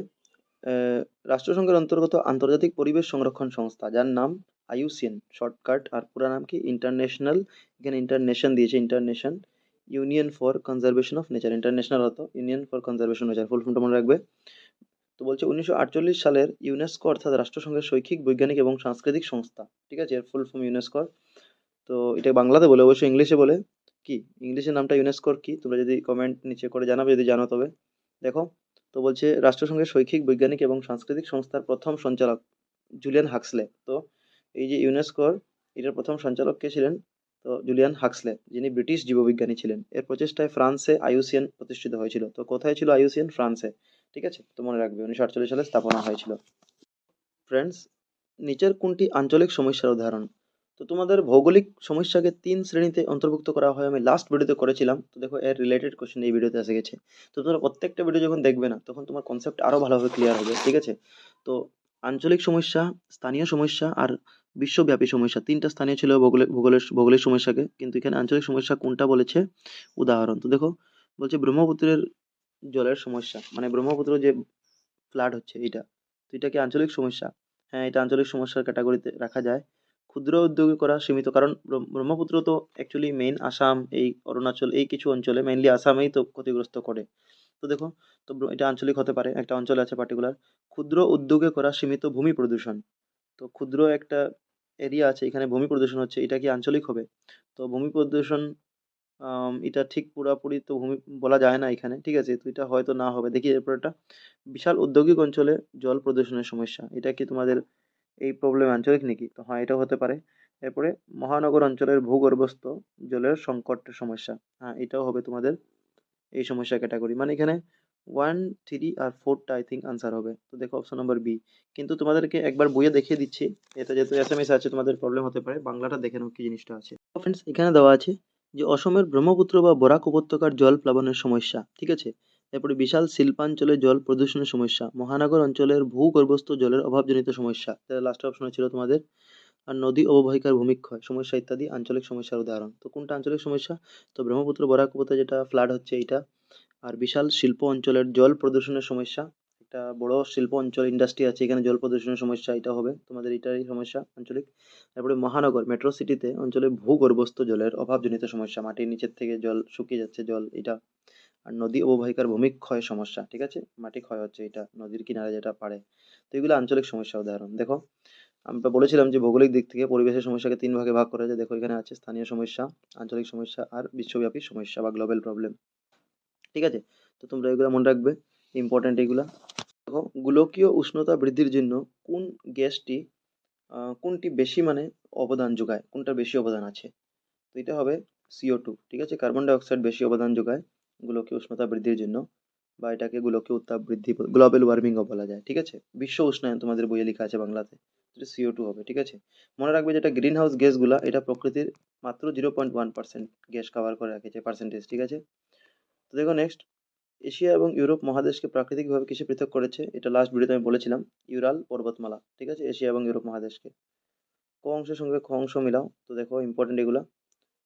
রাষ্ট্রসংঘের অন্তর্গত আন্তর্জাতিক পরিবেশ সংরক্ষণ সংস্থা, যার নাম আইইউসিএন শর্টকাট, আর পুরো নাম কি ইন্টারন্যাশনাল, এখানে ইন্টারন্যাশন দিয়েছে, international union for conservation of nature, international অর্থ union for conservation nature, full ফর্মটা মনে রাখবে। তো বলছে 1948 সালের ইউনেস্কো অর্থাৎ রাষ্ট্রসংঘের শৈক্ষিক, বৈজ্ঞানিক এবং সাংস্কৃতিক সংস্থা, ঠিক আছে, এর ফুল ফর্ম ইউনেস্কো। তো এটা বাংলাতে বলে, অবশ্যই ইংলিশে বলে কি, ইংলিশের নামটা ইউনেস্কোর কি, তোমরা যদি কমেন্ট নিচে করে জানাবে যদি জানো তবে। দেখো, তো বলছে রাষ্ট্রসংঘের শৈক্ষিক, বৈজ্ঞানিক এবং সাংস্কৃতিক সংস্থার প্রথম সঞ্চালক জুলিয়ান হাক্সলে। তো এই যে ইউনেস্কোর, এটার প্রথম সঞ্চালক কে ছিলেন, তো জুলিয়ান হাক্সলে, যিনি ব্রিটিশ জীববিজ্ঞানী ছিলেন। এর প্রচেষ্টায় ফ্রান্সে আইইউসিএন প্রতিষ্ঠিত হয়েছিল। তো কোথায় ছিল আইইউসিএন, ফ্রান্সে, ঠিক আছে, তো মনে রাখবে 1948 সালে স্থাপনা হয়েছিল। ফ্রেন্ডস, নিচের কোনটি আঞ্চলিক সমস্যার উদাহরণ। তো তোমাদের ভৌগোলিক সমস্যাকে 3 শ্রেণীতে অন্তর্ভুক্ত করা হয়, আমি লাস্ট ভিডিওতে করেছিলাম, তো দেখো এর রিলেটেড কোশ্চেন এই ভিডিওতে এসে গেছে। তো তোমরা প্রত্যেকটা ভিডিও যখন দেখবে না, তখন তোমার কনসেপ্ট আরো ভালোভাবে ক্লিয়ার হবে, ঠিক আছে। তো আঞ্চলিক সমস্যা, স্থানীয় সমস্যা আর বিশ্বব্যাপী সমস্যা, তিনটা স্থানীয় ছিল ভৌগোলিক সমস্যাকে, কিন্তু এখানে আঞ্চলিক সমস্যা কোনটা বলেছে উদাহরণ। তো দেখো, বলছে ব্রহ্মপুত্রের জলের সমস্যা, মানে ব্রহ্মপুত্র যে ফ্লাড হচ্ছে এটা, তো এটা কি আঞ্চলিক সমস্যা? হ্যাঁ, এটা আঞ্চলিক সমস্যার ক্যাটাগরিতে রাখা যায়। ক্ষুদ্র উদ্যোগে করা সীমিত, কারণ ব্রহ্মপুত্র তো অ্যাকচুয়ালি মেইন আসাম, এই অরুণাচল, এই কিছু অঞ্চলে, মেইনলি আসামেই তো ক্ষতিগ্রস্ত করে। তো দেখো, তো এটা আঞ্চলিক হতে পারে, একটা অঞ্চল আছে পার্টিকুলার। ক্ষুদ্র উদ্যোগে করা সীমিত ভূমি প্রদূষণ, তো ক্ষুদ্র একটা এরিয়া আছে, এখানে ভূমি প্রদূষণ হচ্ছে, এটা কি আঞ্চলিক হবে? তো ভূমি প্রদূষণ, এটা ঠিক পুরাপুরি তো ভূমি বলা যায় না এখানে, ঠিক আছে, তো এটা হয়তো না হবে। দেখি এরপর একটা বিশাল ঔদ্যোগিক অঞ্চলে জল প্রদূষণের সমস্যা, এটা কি তোমাদের এই প্রবলেম আঞ্চলিক নাকি? তো হ্যাঁ, এটাও হতে পারে। এরপরে মহানগর অঞ্চলের ভূগর্ভস্থ জলের সংকটের সমস্যা, হ্যাঁ এটাও হবে তোমাদের এই সমস্যা ক্যাটাগরি, মানে এখানে 1, 3 আর 4টা আই থিঙ্ক আনসার হবে। তো দেখো অপশন নম্বর বি। কিন্তু তোমাদেরকে একবার বইয়ে দেখিয়ে দিচ্ছি, এটা যেহেতু এসএমএস আছে তোমাদের প্রবলেম হতে পারে, বাংলাটা দেখে নাও কি জিনিসটা আছে। ফ্রেন্ডস, এখানে দেওয়া আছে যে অসমের ব্রহ্মপুত্র বা বরাক উপত্যকার জল প্লাবনের সমস্যা, ঠিক আছে, এরপরে বিশাল শিল্পাঞ্চলে জল প্রদূষণের সমস্যা, মহানগর অঞ্চলের ভূগর্ভস্থ জলের অভাবজনিত সমস্যা, লাস্ট অপশনে ছিল তোমাদের, আর নদী অববাহিকার ভূমিক্ষয় সমস্যা ইত্যাদি আঞ্চলিক সমস্যার উদাহরণ। তো কোনটা আঞ্চলিক সমস্যা? তো ব্রহ্মপুত্র বরাক উপত্যকা যেটা ফ্লাড হচ্ছে এটা, আর বিশাল শিল্প অঞ্চলের জল প্রদূষণের সমস্যা, একটা বড় শিল্প অঞ্চল, ইন্ডাস্ট্রি আছে এখানে, জল প্রদূষণের সমস্যা, এটা হবে তোমাদের, এটারই সমস্যা আঞ্চলিক। তারপরে মহানগর মেট্রো সিটিতে অঞ্চলে ভূগর্ভস্থ জলের অভাবজনিত সমস্যা, মাটির নিচের থেকে জল শুকিয়ে যাচ্ছে জল, এটা। আর নদী অববাহিকার ভূমিক্ষয় সমস্যা, ঠিক আছে, মাটি ক্ষয় হচ্ছে, এটা নদীর কিনারে যেটা পারে। তো এগুলো আঞ্চলিক সমস্যা উদাহরণ। দেখো, আমরা বলেছিলাম যে ভৌগোলিক দিক থেকে পরিবেশের সমস্যাকে 3 ভাগে ভাগ করা যায়, দেখো এখানে আছে স্থানীয় সমস্যা, আঞ্চলিক সমস্যা আর বিশ্বব্যাপী সমস্যা বা গ্লোবাল প্রবলেম, ঠিক আছে। তো তোমরা এগুলো মনে রাখবে, ইম্পর্টেন্ট এগুলা। দেখো, গোলকীয় উষ্ণতা বৃদ্ধির জন্য কোন গ্যাসটি, কোনটি বেশি, মানে অবদান যোগায়, কোনটা বেশি অবদান আছে। তো এটা হবে CO2, ঠিক আছে, কার্বন ডাই অক্সাইড বেশি অবদান যোগায় গোলকীয় উষ্ণতা বৃদ্ধির জন্য, বা এটাকে গোলকীয় উত্তাপ বৃদ্ধি, গ্লোবাল ওয়ার্মিংও বলা যায়, ঠিক আছে, বিশ্ব উষ্ণায়ন তোমাদের বইয়ে লেখা আছে বাংলাতে, এটা CO2 হবে, ঠিক আছে। মনে রাখবে যেটা গ্রিন হাউস গ্যাসগুলা, এটা প্রকৃতির মাত্র 0.1% গ্যাস কভার করে রাখেছে পার্সেন্টেজ, ঠিক আছে। তো দেখো নেক্সট, এশিয়া এবং ইউরোপ মহাদেশকে প্রাকৃতিকভাবে কিসে পৃথক করেছে? এটা লাস্ট ভিডিওতে আমি বলেছিলাম, ইউরাল পর্বতমালা। ঠিক আছে, এশিয়া এবং ইউরোপ মহাদেশকে। ক অংশের সঙ্গে খ অংশ মিলাও। তো দেখো ইম্পর্টেন্ট এগুলা।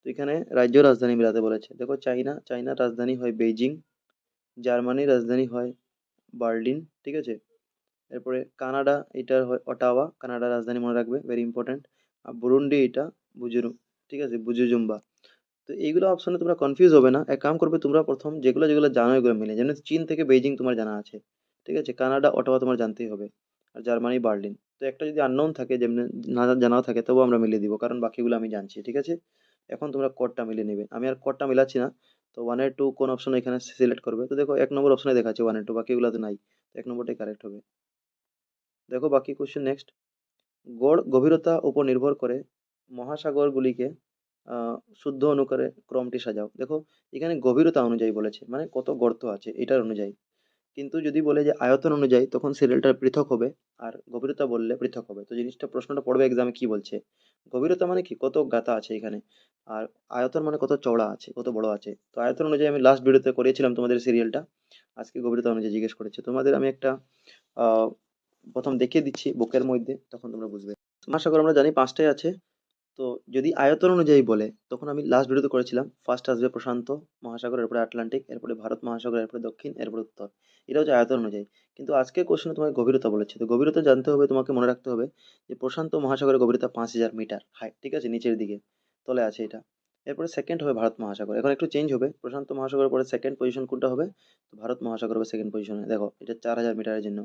তো এখানে রাজ্য রাজধানী মিলাতে বলেছে। দেখো চাইনার রাজধানী হয় বেইজিং, জার্মানির রাজধানী হয় বার্লিন। ঠিক আছে, এরপরে কানাডা, এটার হয় অটাওয়া, কানাডার রাজধানী মনে রাখবে, ভেরি ইম্পর্টেন্ট। আর বুরুন্ডি, এটা বুজুরু, ঠিক আছে, বুজুজুম্বা। তো এইগুলো অপশনে তোমরা কনফিউজ হবে না, এক কাম করবে তোমরা প্রথম যেগুলো যেগুলো জানো এগুলো মিলে, যেমন চীন থেকে বেইজিং তোমার জানা আছে, ঠিক আছে, কানাডা অটাওয়া তোমার জানতেই হবে, আর জার্মানি বার্লিন। তো একটা যদি আননোন থাকে, যেমন না জানাও থাকে, তবুও আমরা মিলিয়ে দিব, কারণ বাকিগুলো আমি জানছি। ঠিক আছে, এখন তোমরা কোডটা মিলিয়ে নেবে, আমি আর কোডটা মিলাচ্ছি না। তো 1 আর 2 কোন অপশন এখানে সিলেক্ট করবে? তো দেখো 1 নম্বর অপশনে দেখাচ্ছে 1 আর 2, বাকিগুলোতে নাই। তো 1 নম্বরটাই কারেক্ট হবে। দেখো বাকি কোশ্চেন নেক্সট। গড় গভীরতা উপর নির্ভর করে মহাসাগরগুলিকে শুদ্ধ অনুসারে ক্রমটি সাজাও। দেখো এখানে গভীরতা অনুযায়ী বলেছে, মানে কত গর্ত আছে এটার অনুযায়ী। কিন্তু যদি বলে যে আয়তন অনুযায়ী, তখন সিরিয়ালটা পৃথক হবে, আর গভীরতা বললে পৃথক হবে। তো জিনিসটা প্রশ্নটা পড়বে এক্সামে কি বলছে, গভীরতা মানে কি কত গাতা আছে এখানে, আর আয়তন মানে কত চওড়া আছে, কত বড় আছে। তো আয়তন অনুযায়ী আমি লাস্ট ভিডিওতে করিয়েছিলাম তোমাদের সিরিয়ালটা, আজকে গভীরতা অনুযায়ী জিজ্ঞেস করেছে তোমাদের। আমি একটা আহ প্রথম দেখিয়ে দিচ্ছি বুকের মধ্যে, তখন তোমরা বুঝবে। মহাসাগর আমরা জানি 5টাই আছে। তো যদি আয়তন অনুযায়ী বলে, তখন আমি লাস্ট ভিডিওতে করেছিলাম, ফার্স্ট আসবে প্রশান্ত মহাসাগর, এরপরে আটলান্টিক, এরপরে ভারত মহাসাগর, এরপরে দক্ষিণ, এরপরে উত্তর। এটা হচ্ছে আয়তন অনুযায়ী। কিন্তু আজকে কোশ্চেনে তোমাকে গভীরতা বলেছে, তো গভীরতা জানতে হবে, তোমাকে মনে রাখতে হবে যে প্রশান্ত মহাসাগরের গভীরতা 5,000 মিটার হাই, ঠিক আছে, নিচের দিকে তলে আছে এটা। এরপরে সেকেন্ড হবে ভারত মহাসাগর, এখন একটু চেঞ্জ হবে, প্রশান্ত মহাসাগরের পরে সেকেন্ড পজিশন কোনটা হবে? তো ভারত মহাসাগর হবে সেকেন্ড পজিশনে, দেখো এটা 4,000 মিটারের জন্য।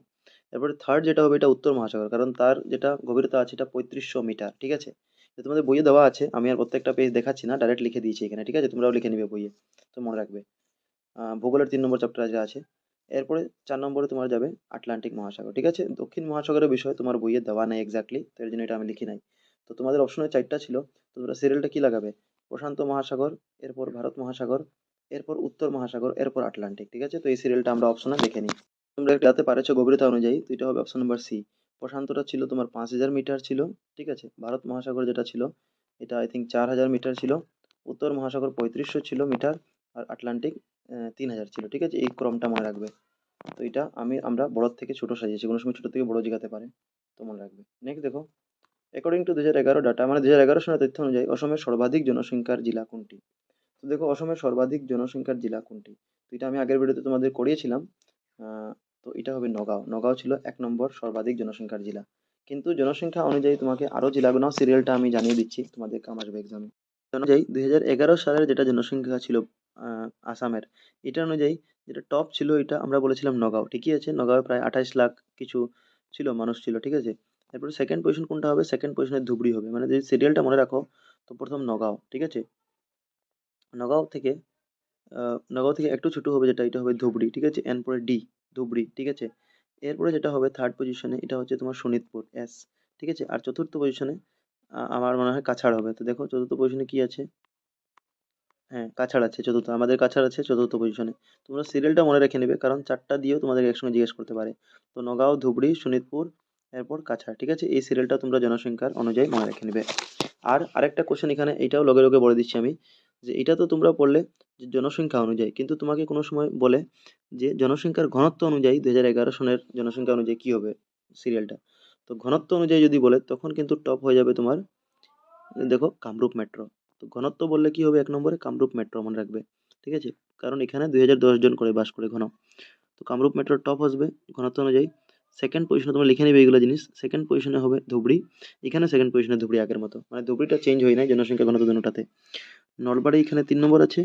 এরপরে থার্ড যেটা হবে, এটা উত্তর মহাসাগর, কারণ তার যেটা গভীরতা আছে এটা 3500 মিটার। ঠিক আছে, তো তোমাদের বইয়ে দেওয়া আছে, আমি আর প্রত্যেকটা পেজ দেখাচ্ছি না, ডাইরেক্ট লিখে দিয়েছি এখানে। ঠিক আছে, তোমরাও লিখে নিবে বইয়ে, তো মনে রাখবে। ভূগোলের 3 নম্বর চ্যাপ্টার যা আছে। এরপরে 4 নম্বরে তোমার যাবে আটলান্টিক মহাসাগর। ঠিক আছে, দক্ষিণ মহাসাগরের বিষয় তোমার বইয়ে দেওয়া নেই এক্স্যাক্টলি, তো এর জন্য এটা আমি লিখি নাই। তো তোমাদের অপশনে 4টা ছিল, তো তোমরা সিরিয়ালটা কি লাগাবে? প্রশান্ত মহাসাগর, এরপর ভারত মহাসাগর, এরপর উত্তর মহাসাগর, এরপর আটলান্টিক। ঠিক আছে, তো এই সিরিয়ালটা আমরা অপশনে লিখে নিই। তোমরা যাতে পারেছো গভীরতা অনুযায়ী, তো এটা হবে অপশন নাম্বার সি। প্রশান্তটা ছিল তোমার 5,000 মিটার ছিল। ঠিক আছে, ভারত মহাসাগর যেটা ছিল, এটা আই থিঙ্ক 4,000 মিটার ছিল। উত্তর মহাসাগর 3500 ছিল মিটার, আর আটলান্টিক 3,000 ছিল। ঠিক আছে, এই ক্রমটা মনে রাখবে। তো এটা আমরা বড় থেকে ছোট সাজিয়েছি, কোনো সময় ছোট থেকে বড় জিগাতে পারে, তো মনে রাখবে। নেক্সট দেখো, অ্যাকর্ডিং টু 2011 ডাটা, মানে 2011 সালের তথ্য অনুযায়ী অসমের সর্বাধিক জনসংখ্যার জেলা কোনটি? তো দেখো অসমের সর্বাধিক জনসংখ্যার জেলা কোনটি? তো এটা আমি আগের ভিডিওতে তোমাদের করিয়েছিলাম। আহ, তো এটা হবে নগাঁও। নগাঁও ছিল 1 নম্বর সর্বাধিক জনসংখ্যার জেলা। কিন্তু জনসংখ্যা অনুযায়ী তোমাকে আরো জেলাগুলো সিরিয়ালটা আমি জানিয়ে দিচ্ছি, তোমাদের কাম আসবে এক্সামে। অনুযায়ী 2011 সালের যেটা জনসংখ্যা ছিল আসামের, এটা অনুযায়ী যেটা টপ ছিল, এটা আমরা বলেছিলাম নগাঁও। ঠিকই আছে, নগাঁও প্রায় 28 লাখ কিছু ছিল, মানুষ ছিল। ঠিক আছে, এরপরে সেকেন্ড পজিশন কোনটা হবে? সেকেন্ড পজিশনে ধুবড়ি হবে, মানে যদি সিরিয়ালটা মনে রাখো, তো প্রথম নগাঁও। ঠিক আছে, নগাঁও থেকে নগাঁও থেকে একটু ছোট হবে যেটা, এটা হবে ধুবড়ি। ঠিক আছে, এরপরে ডি, ধুবড়ি। ঠিক আছে, এরপরে যেটা হবে থার্ড পজিশনে, এটা হচ্ছে তোমার শোনিতপুর, এস। ঠিক আছে, আর চতুর্থ পজিশনে আমার মনে হয় কাছাড় হবে। তো দেখো চতুর্থ পজিশনে কি আছে? হ্যাঁ, কাছাড় আছে চতুর্থ, আমাদের কাছাড় আছে চতুর্থ পজিশনে। তোমরা সিরিয়ালটা মনে রেখে নেবে, কারণ 4টা দিয়েও তোমাদের একসঙ্গে জিজ্ঞেস করতে পারে। তো নগাঁও, ধুবড়ি, শোনিতপুর, এরপর কাছাড়। ঠিক আছে, এই সিরিয়ালটা তোমরা জনসংখ্যার অনুযায়ী মনে রেখে নেবে। আর আরেকটা কোশ্চেন এখানে, এটাও লগে লগে বলে দিচ্ছি আমি, যে এটা তো তোমরা পড়লে যে জনসংখ্যা অনুযায়ী, কিন্তু তোমাকে কোনো সময় বলে যে জনসংখ্যার ঘনত্ব অনুযায়ী 2011 সনের জনসংখ্যা অনুযায়ী কি হবে সিরিয়ালটা। তো ঘনত্ব অনুযায়ী যদি বলে, তখন কিন্তু টপ হয়ে যাবে তোমার, দেখো কামরূপ মেট্রো। তো ঘনত্ব বললে কি হবে? 1 নম্বরে কামরূপ মেট্রো মনে রাখবে। ঠিক আছে, কারণ এখানে 2010 জন করে বাস করে ঘন। তো কামরূপ মেট্রোর টপ আসবে ঘনত্ব অনুযায়ী। সেকেন্ড পজিশনে তোমরা লিখে নেবে এগুলো জিনিস, সেকেন্ড পজিশনে হবে ধুবড়ি। এখানে সেকেন্ড পজিশনে ধুবড়ি আগের মতো, মানে ধুবড়িটা চেঞ্জ হয় নাই জনসংখ্যা ঘনত্ব দুটাতে। নলবাড়ি এখানে 3 নম্বর আছে,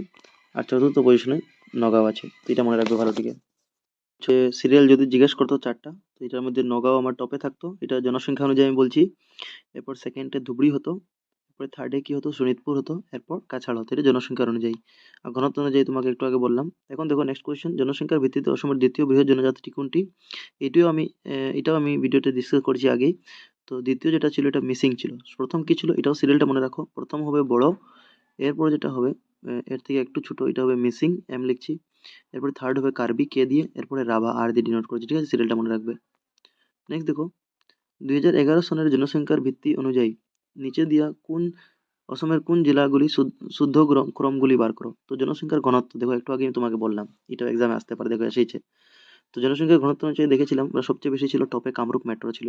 আর চতুর্থ পজিশনে নগাঁও আছে। তো এটা মনে রাখবে ভালো দিকে। হচ্ছে সিরিয়াল যদি জিজ্ঞেস করতো 4টা, তো এটার মধ্যে নগাঁও আমার টপে থাকতো, এটা জনসংখ্যা অনুযায়ী আমি বলছি। এরপর সেকেন্ডে ধুবড়ি হতো, এরপরে থার্ডে কি হতো? শোনিতপুর হতো, এরপর কাছাড় হতো। এটা জনসংখ্যার অনুযায়ী। আর ঘনত্ব অনুযায়ী তোমাকে একটু আগে বললাম। এখন দেখো নেক্সট কোয়েশ্চেন, জনসংখ্যার ভিত্তিতে অসমের দ্বিতীয় বৃহৎ জনজাতিটি কোনটি? এটাও আমি ভিডিওতে ডিসকাস করেছি আগেই। তো দ্বিতীয় যেটা ছিল এটা মিসিং ছিল। প্রথম কি ছিল? এটাও সিরিয়ালটা মনে রাখো, প্রথম হবে বড়, এরপরে যেটা হবে এর থেকে একটু ছোট, এটা হবে মিসিং, এম লিখছি। এরপরে থার্ড হবে কার্বি, কে দিয়ে, এরপরে রাভা, আর দিয়ে ডিনোট করেছি। ঠিক আছে, সিরিয়ালটা মনে রাখবে। নেক্সট দেখো, 2011 সনের জনসংখ্যার ভিত্তি অনুযায়ী নিচে দিয়া কোন অসমের কোন জেলাগুলি শুদ্ধ ক্রমগুলি বার করো। তো জনসংখ্যার ঘনত্ব দেখো, একটু আগে আমি তোমাকে বললাম, এটাও এক্সামে আসতে পারে, দেখো এসেছে। তো জনসংখ্যার ঘনত্ব অনুযায়ী দেখেছিলাম আমরা সবচেয়ে বেশি ছিল টপে কামরূপ মেট্রো ছিল।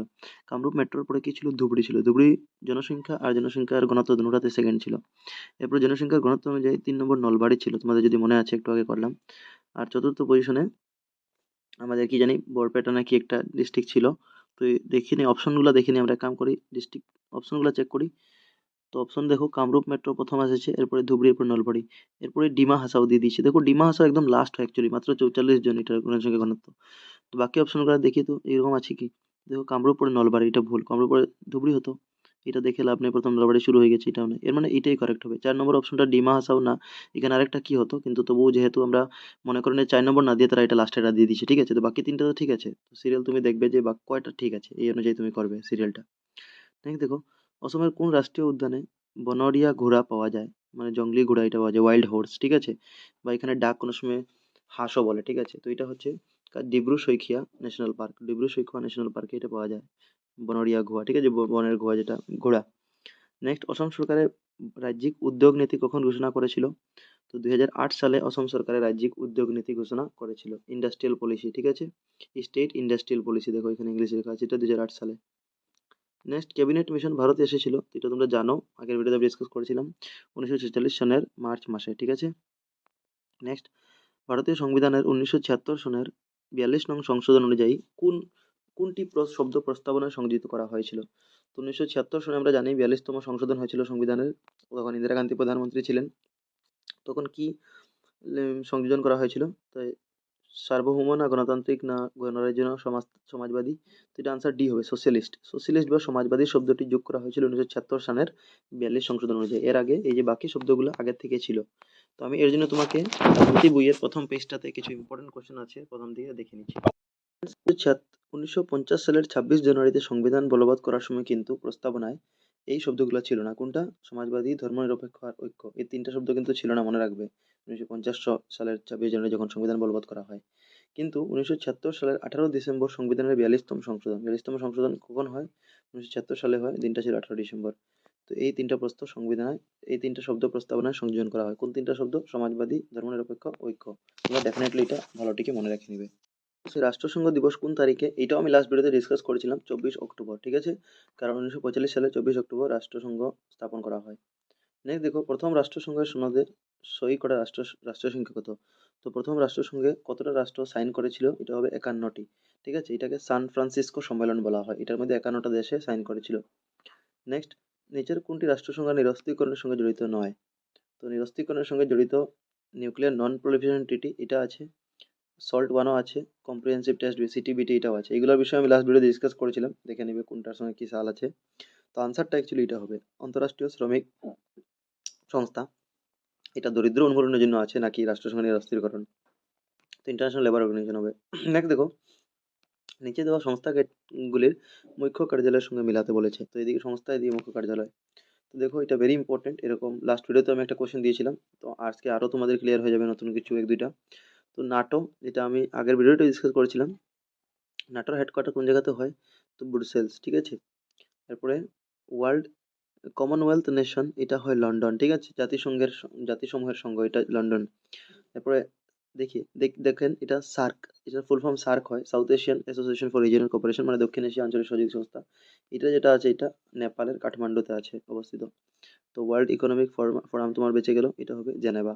কামরূপ মেট্রোর পরে কি ছিল, ধুবড়ি ছিল। ধুবড়ি জনসংখ্যা আর জনসংখ্যার ঘনত্ব দুটোতে সেকেন্ড ছিল। এরপর জনসংখ্যার ঘনত্ব অনুযায়ী 3 নম্বর নলবাড়ি ছিল, তোমাদের যদি মনে আছে একটু আগে করলাম। আর চতুর্থ পজিশনে আমাদের কি জানি বরপেটা নাকি একটা ডিস্ট্রিক্ট ছিল। তো দেখিনি অপশনগুলো, দেখিনি আমরা এক কাম করি ডিস্ট্রিক্ট অপশনগুলো চেক করি। তো অপশন দেখো, কামরূপ মেট্রো প্রথম এসেছে, এরপরে ধুবড়ি, এরপর নলবাড়ি, এরপরে ডিমা হাসাও দিয়ে দিয়েছে। দেখো ডিমা হাসাও একদম লাস্ট হয় অ্যাকচুয়ালি, মাত্র 44 জন এটার জনসংখ্যা ঘনত্ব। তো বাকি অপশনগুলো দেখি তো এরকম আছে কি। দেখো কামরূপ পরে নলবাড়ি, এটা ভুল, কামরূপ পরে ধুবড়ি হতো। এটা দেখে লাভ নেই, প্রথম নলবাড়ি শুরু হয়ে গেছে, এটাও না, এর মানে এটাই কারেক্ট হবে। 4 নম্বর অপশনটা ডিমা হাসাও না, এখানে আরেকটা কি হতো, কিন্তু তবুও যেহেতু আমরা মনে করেন 4 নম্বর না দিয়ে তারা এটা লাস্টে এটা দিয়ে দিচ্ছে, ঠিক আছে। তো বাকি তিনটা তো ঠিক আছে, তো সিরিয়াল তুমি দেখবে যে বা কয়টা ঠিক আছে, এই অনুযায়ী তুমি করবে সিরিয়ালটা। নেক্সট দেখো, অসমের কোন রাষ্ট্রীয় উদ্যানে বনরিয়া ঘোড়া পাওয়া যায়, মানে জঙ্গলি ঘোড়া এটা পাওয়া যায়, ওয়াইল্ড হোর্স, ঠিক আছে। বা এখানে ডাক কোনো সময় হাঁসও বলে, ঠিক আছে। তো এটা হচ্ছে Dibru Saikhowa national park, Dibru Saikhowa national পার্কে এটা পাওয়া যায়, বনরিয়া ঘোড়া, ঠিক আছে, বনের ঘোড়া যেটা ঘোড়া। নেক্সট, অসম সরকারের রাজ্যিক উদ্যোগ নীতি কখন ঘোষণা করেছিল। তো 2008 সালে অসম সরকারের রাজ্যিক উদ্যোগ নীতি ঘোষণা করেছিল, ইন্ডাস্ট্রিয়াল পলিসি, ঠিক আছে। স্টেট ইন্ডাস্ট্রিয়াল পলিসি, দেখো এখানে ইংলিশে লেখা আছে, এটা 2008 সালে। নেক্সট, ক্যাবিনেট মিশন ভারতে এসেছিল, এটা তোমরা জানো, আগের ভিডিওতে ডিসকাস করেছিলাম, 1946 সনের মার্চ মাসে, ঠিক আছে। নেক্সট, ভারতীয় সংবিধানের 1976 সনের 42 নং সংশোধন অনুযায়ী কোনটি শব্দ প্রস্তাবনায় সংযোজিত করা হয়েছিল। তো 1976 সনে আমরা জানি 42তম সংশোধন হয়েছিল সংবিধানের, তখন ইন্দিরা গান্ধী প্রধানমন্ত্রী ছিলেন। তখন কি সংযোজন করা হয়েছিল, তাই সার্বভৌম না গণতান্ত্রিক না গণরাজ্য না সমাজবাদী। তো এটা আনসার ডি হবে, সোশ্যালিস্ট। সোশ্যালিস্ট বা সমাজবাদী শব্দটি যোগ করা হয়েছিল 1976 সনের 42 সংশোধন অনুযায়ী। এর আগে এই যে বাকি শব্দগুলো আগের থেকে ছিল। তো আমি এর জন্য তোমাকে রাজনীতি বইয়ের প্রথম পেজটাতে কিছু ইম্পর্টেন্ট কোশ্চেন আছে, প্রথম দিকে দেখে নিচ্ছি। 1950 সালের 26 জানুয়ারিতে সংবিধান বলবৎ করার সময় কিন্তু প্রস্তাবনায় এই শব্দগুলো ছিল না, কোনটা, সমাজবাদী, ধর্মনিরপেক্ষ আর ঐক্য, এই তিনটা শব্দ কিন্তু ছিল না, মনে রাখবে। 1950 সালের 26 জানুয়ারি যখন সংবিধান বলবৎ করা হয়, কিন্তু 1976 সালের 18 ডিসেম্বর সংবিধানের 42তম সংশোধন, 42তম সংশোধন কখন হয়, 1976 সালে হয়, দিনটা ছিল 18 ডিসেম্বর। তো এই তিনটা প্রস্তাব সংবিধানে, এই তিনটা শব্দ প্রস্তাবনায় সংযোজন করা হয়। কোন তিনটা শব্দ, সমাজবাদী, ধর্মনিরপেক্ষ, ঐক্য। তোমরা ডেফিনেটলি এটা ভালোটিকে মনে রেখে নিবে। সেই রাষ্ট্রসংঘ দিবস কোন তারিখে, এটাও আমি লাস্ট ভিডিওতে ডিসকাস করেছিলাম, 24 অক্টোবর, ঠিক আছে। কারণ 1945 সালে 24 অক্টোবর রাষ্ট্রসংঘ স্থাপন করা হয়। নেক্সট দেখো, প্রথম রাষ্ট্রসংঘের সনদে সই করা রাষ্ট্রের সংখ্যা কত। তো প্রথম রাষ্ট্রসংঘে কতটা রাষ্ট্র সাইন করেছিল, এটা হবে 51টি, ঠিক আছে। এটাকে সান ফ্রান্সিসকো সম্মেলন বলা হয়, এটার মধ্যে 51টা দেশে সাইন করেছিল। নেক্সট, নিচের কোনটি রাষ্ট্রসংঘ নিরস্ত্রীকরণের সঙ্গে জড়িত নয়। তো নিরস্ত্রীকরণের সঙ্গে জড়িত নিউক্লিয়ার নন প্রলিফারেশন ট্রিটি, এটা আছে। সল্ট ওয়ানও আছে, কম্প্রিহেন্সিভ টেস্ট সিটিবিটি এটাও আছে। এগুলোর বিষয়ে আমি লাস্ট ভিডিওতে ডিসকাস করেছিলাম, দেখে নেবে কোনটার সঙ্গে কি সাল আছে। তো আনসারটা অ্যাকচুয়ালি এটা হবে, আন্তঃরাষ্ট্রীয় শ্রমিক সংস্থা, এটা দরিদ্র উন্মূলনের জন্য আছে, নাকি রাষ্ট্রসংঘ নিরস্ত্রীকরণ, তো ইন্টারন্যাশনাল লেবার অর্গানাইজেশন হবে। নেক্সট দেখো, নিচে দেওয়া সংস্থাগুলির মুখ্য কার্যালয়ের সঙ্গে মিলাতে বলেছে। তো এদিকে সংস্থা, এদিকে মুখ্য কার্যালয়। তো দেখো এটা ভেরি ইম্পর্টেন্ট, এরকম লাস্ট ভিডিওতে আমি একটা কোশ্চেন দিয়েছিলাম, তো আজকে আরও তোমাদের ক্লিয়ার হয়ে যাবে নতুন কিছু এক দুইটা। তো নাটো, যেটা আমি আগের ভিডিওতে ডিসকাস করেছিলাম, নাটোর হেডকোয়ার্টার কোন জায়গাতে হয়, তো ব্রুসেলস, ঠিক আছে। তারপরে ওয়ার্ল্ড কমনওয়েলথ নেশন, এটা হয় লন্ডন, ঠিক আছে। জাতিসমূহের সংঘ, এটা লন্ডন। তারপরে দেখেন এটা সার্ক, এটার ফুল ফর্ম সার্ক হয়, south Asian association for regional cooperation, মানে দক্ষিণ এশিয়া আঞ্চলিক সহযোগী সংস্থা। এটা যেটা আছে, এটা নেপালের কাঠমান্ডুতে আছে অবস্থিত। তো ওয়ার্ল্ড ইকোনমিক ফোরাম তোমার বেঁচে গেল, এটা হবে জেনেভা,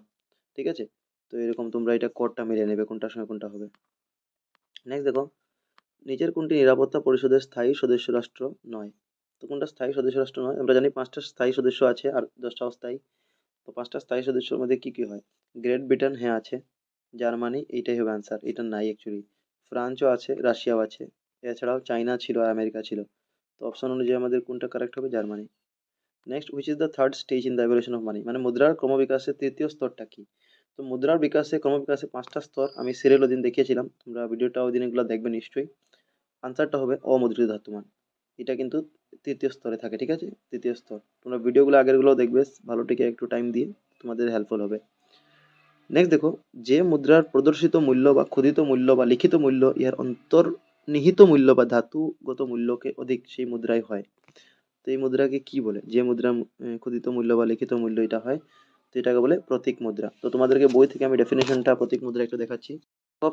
ঠিক আছে। তো এরকম তোমরা এটা কোডটা মিলিয়ে নেবে কোনটার সঙ্গে কোনটা হবে। নেক্সট দেখো, নিচের কোনটি নিরাপত্তা পরিষদের স্থায়ী সদস্য রাষ্ট্র নয়। তো কোনটা স্থায়ী সদস্য রাষ্ট্র নয়, আমরা জানি 5টা স্থায়ী সদস্য আছে আর 10টা অস্থায়ী। তো 5টা স্থায়ী সদস্যের মধ্যে কি কি হয়, গ্রেট ব্রিটেন, হ্যাঁ আছে। জার্মানি, এইটাই হবে অ্যান্সার, এটা নাই অ্যাকচুয়ালি। ফ্রান্সও আছে, রাশিয়াও আছে, এছাড়াও চাইনা ছিল আর আমেরিকা ছিল। তো অপশন অনুযায়ী আমাদের কোনটা কারেক্ট হবে, Germany. Next, which is the third stage in the evolution of money, মানে মুদ্রার ক্রমবিকাশের তৃতীয় স্তরটা কি। তো মুদ্রার ক্রমবিকাশে 5টা স্তর আমি সিরিয়াল ওদিন দেখিয়েছিলাম, তোমরা ভিডিওটা ওই দিনগুলো দেখবে নিশ্চয়ই। আনসারটা হবে অমুদ্রিত ধাতুমান, এটা কিন্তু তৃতীয় স্তরে থাকে, ঠিক আছে, তৃতীয় স্তর। তোমরা ভিডিওগুলো আগেরগুলো দেখবে ভালোটিকে একটু টাইম দিয়ে, তোমাদের হেল্পফুল হবে। নেক্সট দেখো, যে মুদ্রার প্রদর্শিত মূল্য বা খোদিত মূল্য বা লিখিত মূল্য ইহার অন্তর্নিহিত মূল্য বা ধাতুগত মূল্যকে অধিক, সেই মুদ্রাই হয়। তো এই মুদ্রাকে কি বলে? যে মুদ্রা খোদিত মূল্য বা লিখিত মূল্য এটা হয়, তো এটাকে বলে প্রতীক মুদ্রা। তো তোমাদেরকে বই থেকে আমি ডেফিনেশনটা প্রতীক মুদ্রা একটু দেখাচ্ছি।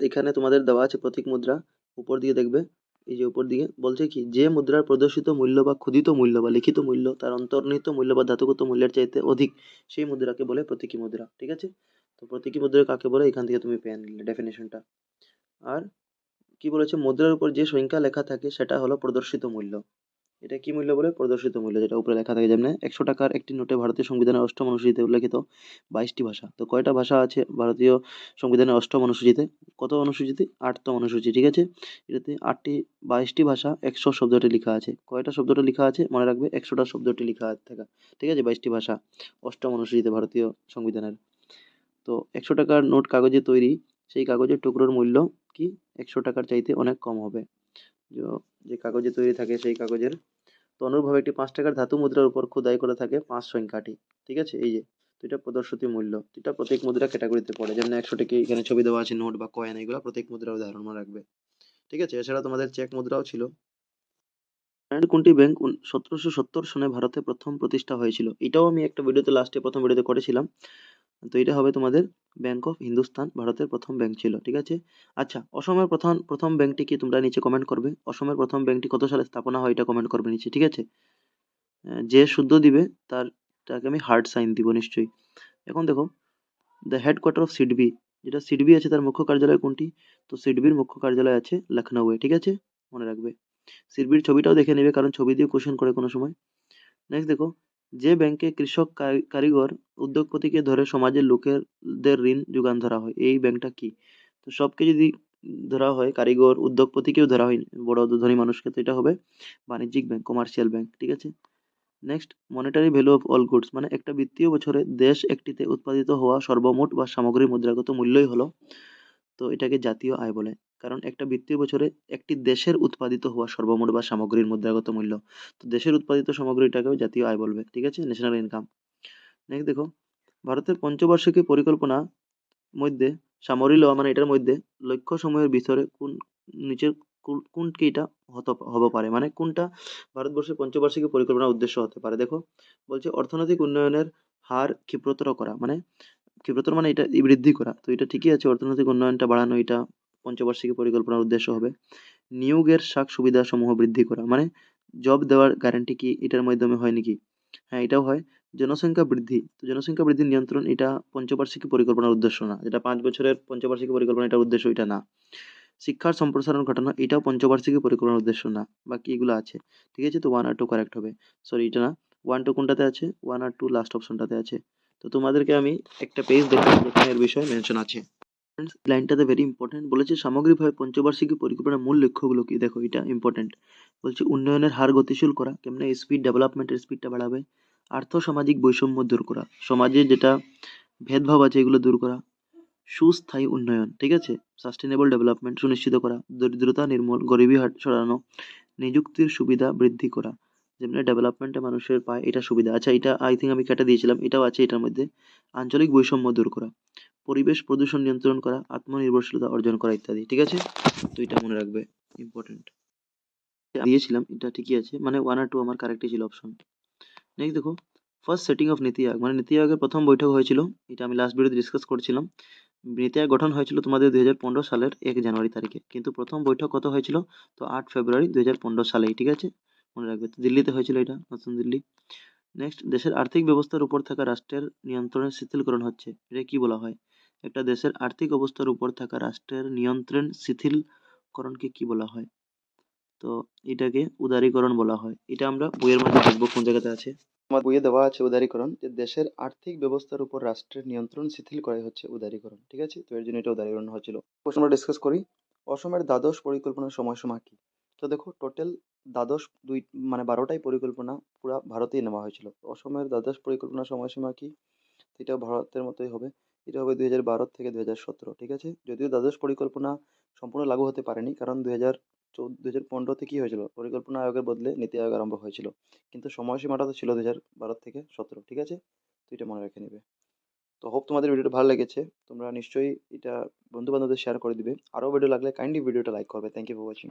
এখানে তোমাদের দেওয়া আছে প্রতীক মুদ্রা, উপর দিকে দেখবে, এই যে উপর দিকে বলছে কি, যে মুদ্রার প্রদর্শিত মূল্য বা ক্ষুদিত মূল্য বা লিখিত মূল্য তার অন্তর্নিহিত মূল্য বা ধাতুগত মূল্যের চাইতে অধিক, সেই মুদ্রাকে বলে প্রতীকী মুদ্রা। ঠিক আছে? তো প্রতীকী মুদ্রা কাকে বলে এখান থেকে তুমি পেয়ে নিলে ডেফিনেশনটা। আর কি বলেছে, মুদ্রার উপর যে সংখ্যা লেখা থাকে সেটা হলো প্রদর্শিত মূল্য। এটা কি মূল্য বলে? প্রদর্শিত মূল্য, যেটা উপরে লেখা থাকে। যেমন 100 টাকার একটি নোটে ভারতীয় সংবিধানের অষ্টম অনুসূচিতে উল্লেখিত 22টি ভাষা। তো কয়টা ভাষা আছে ভারতীয় সংবিধানের অষ্টম অনুসূচিতে? কত অনুসূচিতে? 8তম অনুসূচি। ঠিক আছে? এটাতে 22টি ভাষা 100 শব্দটি লেখা আছে। কয়টা শব্দটি লেখা আছে মনে রাখবে? 100টা শব্দটি লেখা থাকা। ঠিক আছে? 22টি ভাষা অষ্টম অনুসূচিতে ভারতীয় সংবিধানের। তো 100 টাকার নোট কাগজে তৈরি, সেই কাগজের টুকরোর মূল্য কি 100 টাকার চাইতে অনেক কম হবে। যে কাগজে তৈরি থাকে সেই কাগজের। তো অনুরূপভাবে একটি 5 টাকার ধাতু মুদ্রার উপর খোদাই করা থাকে 5 সংখ্যাটি। ঠিক আছে? এই যে, তো এটা প্রদর্শিত মূল্য, এটা প্রতীক মুদ্রা ক্যাটাগরিতে পড়ে। যেমন 100 টাকা এখানে ছবি দেওয়া আছে, নোট বা কয়েন, এগুলো প্রতীক মুদ্রার উদাহরণ মনে রাখবে। ঠিক আছে? এছাড়া তোমাদের চেক মুদ্রাও ছিল। আর কোনটি ব্যাংক 1770 সনে ভারতে প্রথম প্রতিষ্ঠা হয়েছিল? এটাও আমি একটা ভিডিওতে লাস্টে প্রথম ভিডিওতে করেছিলাম। তো এটা হবে তোমাদের ব্যাংক অফ হিন্দুস্তান, ভারতের প্রথম ব্যাংক ছিল। ঠিক আছে? আচ্ছা, অসমের প্রথম প্রথম ব্যাংকটি কি তোমরা নিচে কমেন্ট করবে। অসমের প্রথম ব্যাংকটি কত সালে স্থাপনা হয় এটা কমেন্ট করবে নিচে। ঠিক আছে? যে শুদ্ধ দিবে তাকে আমি হার্ট সাইন দিব নিশ্চয়ই। এখন দেখো, দ্য হেডকোয়ার্টার অফ সিডবি, যেটা সিডবি আছে তার মুখ্য কার্যালয় কোনটি? তো সিডবির মুখ্য কার্যালয় আছে লখনৌয়ে। ঠিক আছে? মনে রাখবে। সিডবির ছবিটাও দেখে নেবে, কারণ ছবি দিয়ে কোশ্চেন করে কোনো সময়। নেক্সট দেখো, যে ব্যাংকে কৃষক, কারিগর, উদ্যোগপতিকে ধরে সমাজের লোকেদের ঋণ যোগান ধরা হয়, এই ব্যাংকটা কি? তো সবকে যদি ধরা হয়, কারিগর, উদ্যোগপতিকেও ধরা হয়, বড় ধনী মানুষকে, তো এটা হবে বাণিজ্যিক ব্যাংক, কমার্শিয়াল ব্যাংক। ঠিক আছে? Next, monetary value of all goods, মানে একটা বিত্তীয় বছরে দেশ একটিতে উৎপাদিত হওয়া সর্বমোট বা সামগ্রীর মুদ্রাগত মূল্যই হলো, তো এটাকে জাতীয় আয় বলে। কারণ একটা বিত্তীয় বছরে একটি দেশের উৎপাদিত হওয়া সর্বমোট বা সামগ্রীর মুদ্রাগত মূল্য, তো দেশের উৎপাদিত সামগ্রীটাকেও জাতীয় আয় বলবে। ঠিক আছে? National income. নেক্সট দেখো, ভারতের পঞ্চবার্ষিকী পরিকল্পনা মধ্যে সামরিক ল, মানে এটার মধ্যে লক্ষ্য সমূহের ভিতরে নিচের কোনটি এটা হতে পারে, মানে কোনটা ভারতবর্ষের পঞ্চবার্ষিকী পরিকল্পনার উদ্দেশ্য হতে পারে? দেখো, বলছে অর্থনৈতিক উন্নয়নের হার ক্ষিপ্রতর করা, মানে ক্ষিপ্রতর মানে এটা বৃদ্ধি করা, তো এটা ঠিকই আছে, অর্থনৈতিক উন্নয়নটা বাড়ানো এটা পঞ্চবার্ষিকী পরিকল্পনার উদ্দেশ্য হবে। নিয়োগের সুবিধা সমূহ বৃদ্ধি করা, মানে জব দেওয়ার গ্যারান্টি কি এটার মাধ্যমে হয় নাকি? হ্যাঁ, এটাও হয়। জনসংখ্যা বৃদ্ধি, তো জনসংখ্যা বৃদ্ধির নিয়ন্ত্রণ, এটা পঞ্চবার্ষিকী পরিকল্পনার উদ্দেশ্য না, যেটা 5 বছরের পঞ্চবার্ষিকী পরিকল্পনা এটার উদ্দেশ্য এটা না। শিক্ষার সম্প্রসারণ ঘটানো, এটাও পঞ্চবার্ষিকী পরিকল্পনার উদ্দেশ্য না। বাকি এগুলো আছে। ঠিক আছে? তো 1 আর 2 কারেক্ট হবে। সরি, এটা না। 1 2 কোনটাতে আছে? 1 আর 2 লাস্ট অপশনটাতে আছে। তো তোমাদেরকে আমি একটা পেজ দেখাবো যেখানে এর বিষয়ে মেনশন আছে। ফ্রেন্ডস, লাইনটাতে ভেরি ইম্পর্টেন্ট, বলেছে সামগ্রিকভাবে পঞ্চবার্ষিকী পরিকল্পনার মূল লক্ষ্যগুলো কি? দেখো, এটা ইম্পর্টেন্ট। বলছে উন্নয়নের হার গতিশীল করা, কেমনে স্পিড, ডেভেলপমেন্টের স্পিডটা বাড়াবে। আর্থ সামাজিক বৈষম্য দূর করা, সমাজে যেটা ভেদভাব আছে এগুলো দূর করা। সুস্থায়ী উন্নয়ন, ঠিক আছে, সাস্টেনেবল ডেভেলপমেন্ট সুনিশ্চিত করা। দরিদ্রতা নির্মূল, গরিবি সরানো। নিযুক্তির সুবিধা বৃদ্ধি করা, যেমনি ডেভেলপমেন্টে মানুষের পায় এটা সুবিধা। আচ্ছা, এটা আই থিঙ্ক আমি কেটে দিয়েছিলাম, এটাও আছে এটার মধ্যে। আঞ্চলিক বৈষম্য দূর করা, পরিবেশ প্রদূষণ নিয়ন্ত্রণ করা, আত্মনির্ভরশীলতা অর্জন করা ইত্যাদি। ঠিক আছে? তো এটা মনে রাখবে, ইম্পর্টেন্ট। দিয়েছিলাম, এটা ঠিকই আছে, মানে 1 আর 2 আমার কারেক্টই ছিল অপশন। নেক্সট দেখো, ফার্স্ট সেটিং অফ নীতি আয়োগ, মানে নীতি আয়োগের প্রথম বৈঠক হয়েছিল, এটা আমি লাস্ট ভিডিওতে ডিসকাস করছিলাম। নীতি আয়োগ গঠন হয়েছিল তোমাদের 2015 সালের 1 জানুয়ারি তারিখে, কিন্তু প্রথম বৈঠক কত হয়েছিল? তো 8 ফেব্রুয়ারি 2015 সালেই। ঠিক আছে? মনে রাখবে, তো দিল্লিতে হয়েছিল, এটা নতুন দিল্লি। নেক্সট, দেশের আর্থিক ব্যবস্থার উপর থাকা রাষ্ট্রের নিয়ন্ত্রণের শিথিলকরণ হচ্ছে, এটা কি বলা হয়? একটা দেশের আর্থিক অবস্থার উপর থাকা রাষ্ট্রের নিয়ন্ত্রণ শিথিলকরণকে কি বলা হয়? তো এটাকে উদারীকরণ বলা হয়। এটা আমরা বইয়ের মধ্যে দেখবো কোন জায়গাতে আছে। আমার বইয়ে দেওয়া আছে উদারীকরণ, যে দেশের আর্থিক ব্যবস্থার উপর রাষ্ট্রের নিয়ন্ত্রণ শিথিল করাই হচ্ছে উদারীকরণ। ঠিক আছে? তো এর জন্য এটা উদারীকরণ হয়েছিল। প্রশ্ন আমরা ডিসকাস করি, অসমের দ্বাদশ পরিকল্পনার সময়সীমা কি? তো দেখো, টোটাল দ্বাদশ দুই, মানে 12টাই পরিকল্পনা পুরা ভারতেই নেওয়া হয়েছিল। তো অসমের দ্বাদশ পরিকল্পনার সময়সীমা কি? এটাও ভারতের মতোই হবে। এটা হবে 2012 থেকে 2017। ঠিক আছে? যদিও দ্বাদশ পরিকল্পনা সম্পূর্ণ লাগু হতে পারেনি, কারণ 2015-তে কি হয়েছিল, পরিকল্পনা আয়োগের বদলে নীতি আয়োগ আরম্ভ হয়েছিল, কিন্তু সময়সীমাটা তো ছিল 2012 থেকে 17। ঠিক আছে? তো এটা মনে রেখে নেবে। তো হোপ তোমাদের ভিডিওটা ভালো লেগেছে, তোমরা নিশ্চয়ই এটা বন্ধু বান্ধবদের শেয়ার করে দিবে। আরও ভিডিও লাগলে কাইন্ডলি ভিডিওটা লাইক করবে। Thank you for watching.